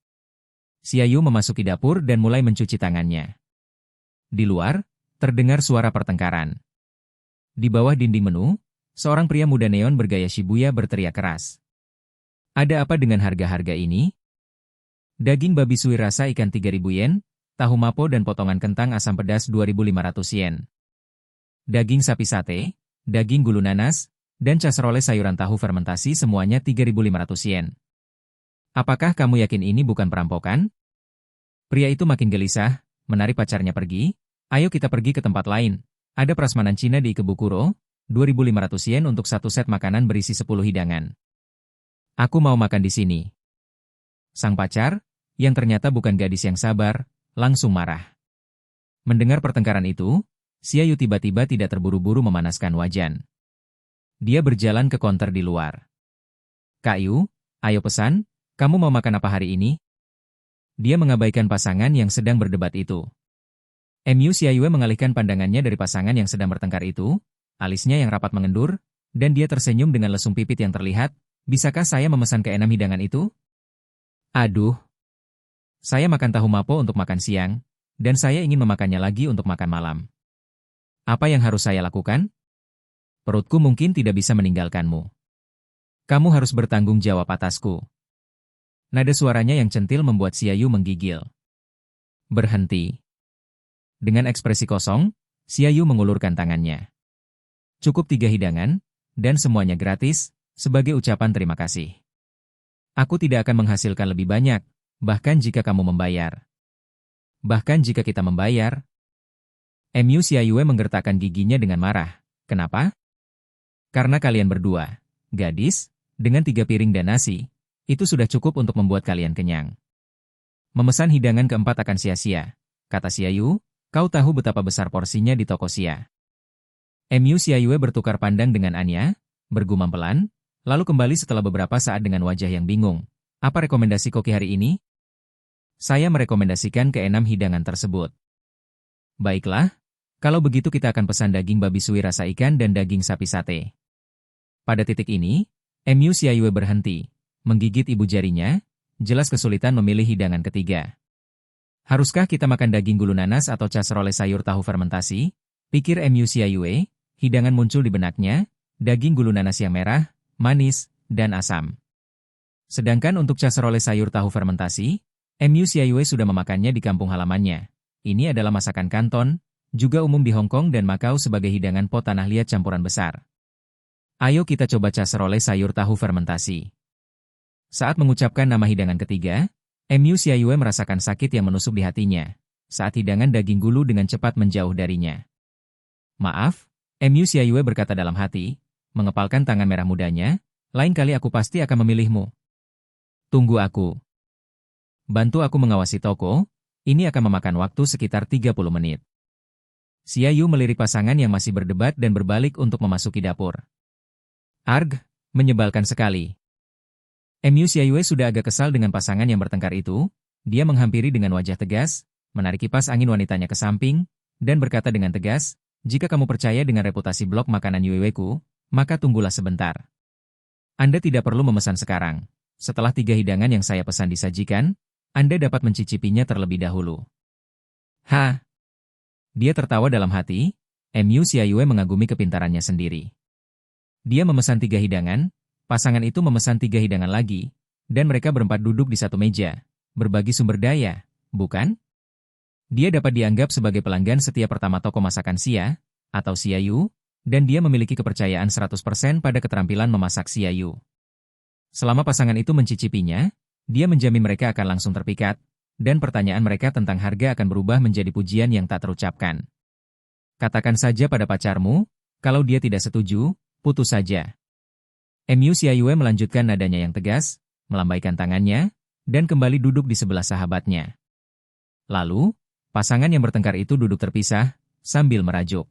Xiaoyu memasuki dapur dan mulai mencuci tangannya. Di luar, terdengar suara pertengkaran. Di bawah dinding menu, seorang pria muda neon bergaya Shibuya berteriak keras. Ada apa dengan harga-harga ini? Daging babi suir rasa ikan 3.000 yen, tahu mapo dan potongan kentang asam pedas 2.500 yen. Daging sapi sate, daging gulu nanas, dan casserole sayuran tahu fermentasi semuanya 3.500 yen. Apakah kamu yakin ini bukan perampokan? Pria itu makin gelisah, menarik pacarnya pergi. Ayo kita pergi ke tempat lain. Ada prasmanan Cina di Ikebukuro, 2.500 yen untuk satu set makanan berisi 10 hidangan. Aku mau makan di sini. Sang pacar, yang ternyata bukan gadis yang sabar, langsung marah. Mendengar pertengkaran itu, Xiaoyu tiba-tiba tidak terburu-buru memanaskan wajan. Dia berjalan ke konter di luar. Kak Yu, ayo pesan. Kamu mau makan apa hari ini? Dia mengabaikan pasangan yang sedang berdebat itu. Mu Xiaoyue mengalihkan pandangannya dari pasangan yang sedang bertengkar itu, alisnya yang rapat mengendur, dan dia tersenyum dengan lesung pipit yang terlihat. Bisakah saya memesan ke-6 hidangan itu? Aduh. Saya makan tahu mapo untuk makan siang, dan saya ingin memakannya lagi untuk makan malam. Apa yang harus saya lakukan? Perutku mungkin tidak bisa meninggalkanmu. Kamu harus bertanggung jawab atasku. Nada suaranya yang centil membuat Xiaoyu menggigil. Berhenti. Dengan ekspresi kosong, Xiaoyu mengulurkan tangannya. Cukup 3 hidangan, dan semuanya gratis, sebagai ucapan terima kasih. Aku tidak akan menghasilkan lebih banyak, bahkan jika kamu membayar. Bahkan jika kita membayar. Mu Xiaoyue menggertakkan giginya dengan marah. Kenapa? Karena kalian berdua, gadis, dengan 3 piring dan nasi, itu sudah cukup untuk membuat kalian kenyang. Memesan hidangan keempat akan sia-sia, kata Xiaoyu, kau tahu betapa besar porsinya di toko Xia. Xiaoyu bertukar pandang dengan Anya, bergumam pelan, lalu kembali setelah beberapa saat dengan wajah yang bingung. Apa rekomendasi koki hari ini? Saya merekomendasikan ke-6 hidangan tersebut. Baiklah, kalau begitu kita akan pesan daging babi sui rasa ikan dan daging sapi sate. Pada titik ini, Xiaoyu berhenti, menggigit ibu jarinya, jelas kesulitan memilih hidangan ketiga. Haruskah kita makan daging gulu nanas atau casserole sayur tahu fermentasi? Pikir Xiaoyu, hidangan muncul di benaknya, daging gulu nanas yang merah, manis, dan asam. Sedangkan untuk casserole sayur tahu fermentasi, Xiaoyu sudah memakannya di kampung halamannya. Ini adalah masakan Kanton, juga umum di Hong Kong dan Makau sebagai hidangan pot tanah liat campuran besar. Ayo kita coba casserole sayur tahu fermentasi. Saat mengucapkan nama hidangan ketiga, Xiaoyu merasakan sakit yang menusuk di hatinya, saat hidangan daging gulu dengan cepat menjauh darinya. Maaf, Xiaoyu berkata dalam hati, mengepalkan tangan merah mudanya, lain kali aku pasti akan memilihmu. Tunggu aku. Bantu aku mengawasi toko, ini akan memakan waktu sekitar 30 menit. Xiaoyu melirik pasangan yang masih berdebat dan berbalik untuk memasuki dapur. Arg, menyebalkan sekali. Xiaoyu sudah agak kesal dengan pasangan yang bertengkar itu, dia menghampiri dengan wajah tegas, menarik kipas angin wanitanya ke samping, dan berkata dengan tegas, jika kamu percaya dengan reputasi blok makanan Yueweku, maka tunggulah sebentar. Anda tidak perlu memesan sekarang. Setelah 3 hidangan yang saya pesan disajikan, Anda dapat mencicipinya terlebih dahulu. Ha! Dia tertawa dalam hati, Xiaoyu mengagumi kepintarannya sendiri. Dia memesan 3 hidangan, pasangan itu memesan 3 hidangan lagi, dan mereka berempat duduk di satu meja, berbagi sumber daya, bukan? Dia dapat dianggap sebagai pelanggan setia pertama toko masakan Xia, atau Xiaoyu, dan dia memiliki kepercayaan 100% pada keterampilan memasak Xiaoyu. Selama pasangan itu mencicipinya, dia menjamin mereka akan langsung terpikat, dan pertanyaan mereka tentang harga akan berubah menjadi pujian yang tak terucapkan. Katakan saja pada pacarmu, kalau dia tidak setuju, putus saja. Xiaoyu melanjutkan nadanya yang tegas, melambaikan tangannya, dan kembali duduk di sebelah sahabatnya. Lalu, pasangan yang bertengkar itu duduk terpisah, sambil merajuk.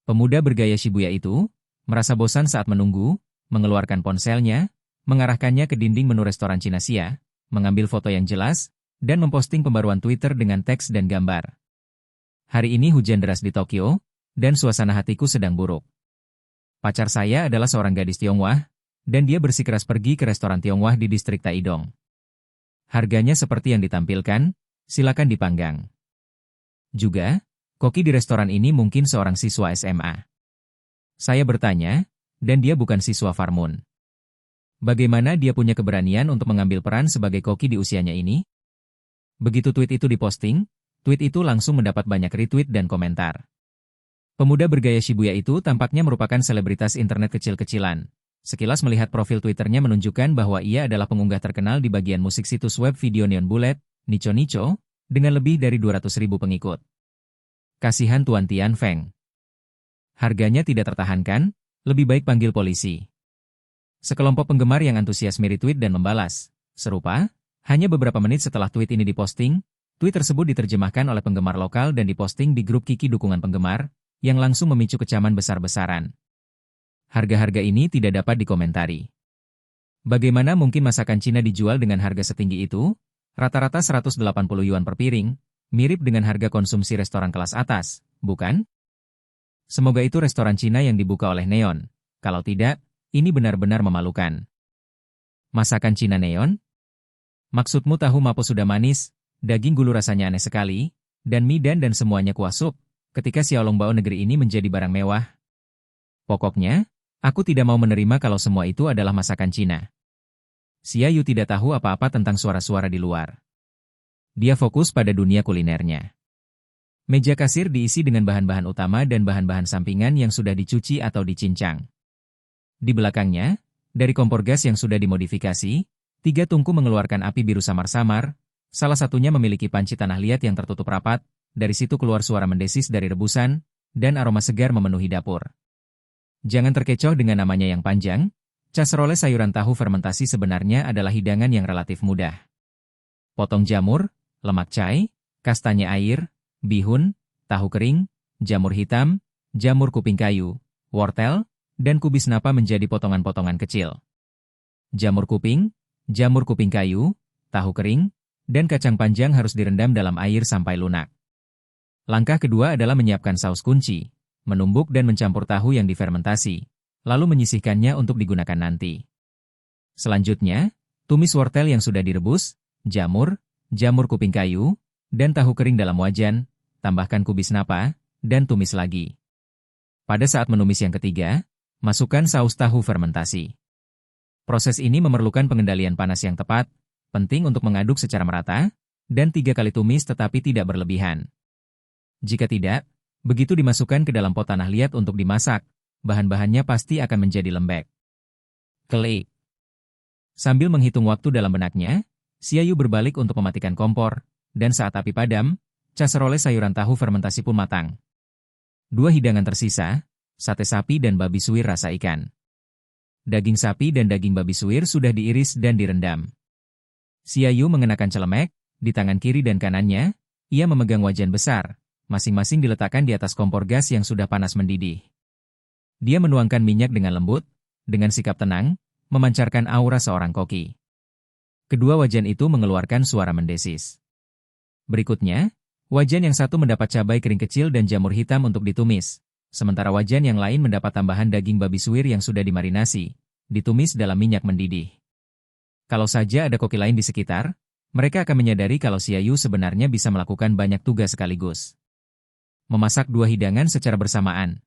Pemuda bergaya Shibuya itu, merasa bosan saat menunggu, mengeluarkan ponselnya, mengarahkannya ke dinding menu restoran Cina Xia, mengambil foto yang jelas, dan memposting pembaruan Twitter dengan teks dan gambar. Hari ini hujan deras di Tokyo, dan suasana hatiku sedang buruk. Pacar saya adalah seorang gadis Tionghoa, dan dia bersikeras pergi ke restoran Tionghoa di distrik Taidong. Harganya seperti yang ditampilkan, silakan dipanggang. Juga, koki di restoran ini mungkin seorang siswa SMA. Saya bertanya, dan dia bukan siswa Farmun. Bagaimana dia punya keberanian untuk mengambil peran sebagai koki di usianya ini? Begitu tweet itu diposting, tweet itu langsung mendapat banyak retweet dan komentar. Pemuda bergaya Shibuya itu tampaknya merupakan selebritas internet kecil-kecilan. Sekilas melihat profil Twitternya menunjukkan bahwa ia adalah pengunggah terkenal di bagian musik situs web video Neon Bullet, Nicho Nicho, dengan lebih dari 200.000 pengikut. Kasihan Tuan Tian Feng. Harganya tidak tertahankan, lebih baik panggil polisi. Sekelompok penggemar yang antusias meretweet dan membalas. Serupa, hanya beberapa menit setelah tweet ini diposting, tweet tersebut diterjemahkan oleh penggemar lokal dan diposting di grup Kiki dukungan penggemar, yang langsung memicu kecaman besar-besaran. Harga-harga ini tidak dapat dikomentari. Bagaimana mungkin masakan Cina dijual dengan harga setinggi itu? Rata-rata 180 yuan per piring, mirip dengan harga konsumsi restoran kelas atas, bukan? Semoga itu restoran Cina yang dibuka oleh Neon. Kalau tidak, ini benar-benar memalukan. Masakan Cina Neon? Maksudmu tahu mapo sudah manis, daging gulu rasanya aneh sekali, dan midan dan semuanya kuah sup, ketika Xiaolongbao negeri ini menjadi barang mewah. Pokoknya, aku tidak mau menerima kalau semua itu adalah masakan Cina. Xiaoyu tidak tahu apa-apa tentang suara-suara di luar. Dia fokus pada dunia kulinernya. Meja kasir diisi dengan bahan-bahan utama dan bahan-bahan sampingan yang sudah dicuci atau dicincang. Di belakangnya, dari kompor gas yang sudah dimodifikasi, 3 tungku mengeluarkan api biru samar-samar, salah satunya memiliki panci tanah liat yang tertutup rapat, dari situ keluar suara mendesis dari rebusan, dan aroma segar memenuhi dapur. Jangan terkecoh dengan namanya yang panjang, casserole sayuran tahu fermentasi sebenarnya adalah hidangan yang relatif mudah. Potong jamur, lemak cai, kastanye air, bihun, tahu kering, jamur hitam, jamur kuping kayu, wortel, dan kubis napa menjadi potongan-potongan kecil. Jamur kuping kayu, tahu kering, dan kacang panjang harus direndam dalam air sampai lunak. Langkah kedua adalah menyiapkan saus kunci, menumbuk dan mencampur tahu yang difermentasi, lalu menyisihkannya untuk digunakan nanti. Selanjutnya, tumis wortel yang sudah direbus, jamur kuping kayu, dan tahu kering dalam wajan, tambahkan kubis napa, dan tumis lagi. Pada saat menumis yang ketiga, masukkan saus tahu fermentasi. Proses ini memerlukan pengendalian panas yang tepat, penting untuk mengaduk secara merata, dan 3 kali tumis tetapi tidak berlebihan. Jika tidak, begitu dimasukkan ke dalam pot tanah liat untuk dimasak, bahan-bahannya pasti akan menjadi lembek. Klik. Sambil menghitung waktu dalam benaknya, Xiaoyu berbalik untuk mematikan kompor, dan saat api padam, casserole sayuran tahu fermentasi pun matang. 2 hidangan tersisa, sate sapi dan babi suwir rasa ikan. Daging sapi dan daging babi suwir sudah diiris dan direndam. Xiaoyu mengenakan celemek, di tangan kiri dan kanannya, ia memegang wajan besar, masing-masing diletakkan di atas kompor gas yang sudah panas mendidih. Dia menuangkan minyak dengan lembut, dengan sikap tenang, memancarkan aura seorang koki. Kedua wajan itu mengeluarkan suara mendesis. Berikutnya, wajan yang satu mendapat cabai kering kecil dan jamur hitam untuk ditumis, sementara wajan yang lain mendapat tambahan daging babi suwir yang sudah dimarinasi, ditumis dalam minyak mendidih. Kalau saja ada koki lain di sekitar, mereka akan menyadari kalau Xiaoyu sebenarnya bisa melakukan banyak tugas sekaligus. Memasak 2 hidangan secara bersamaan,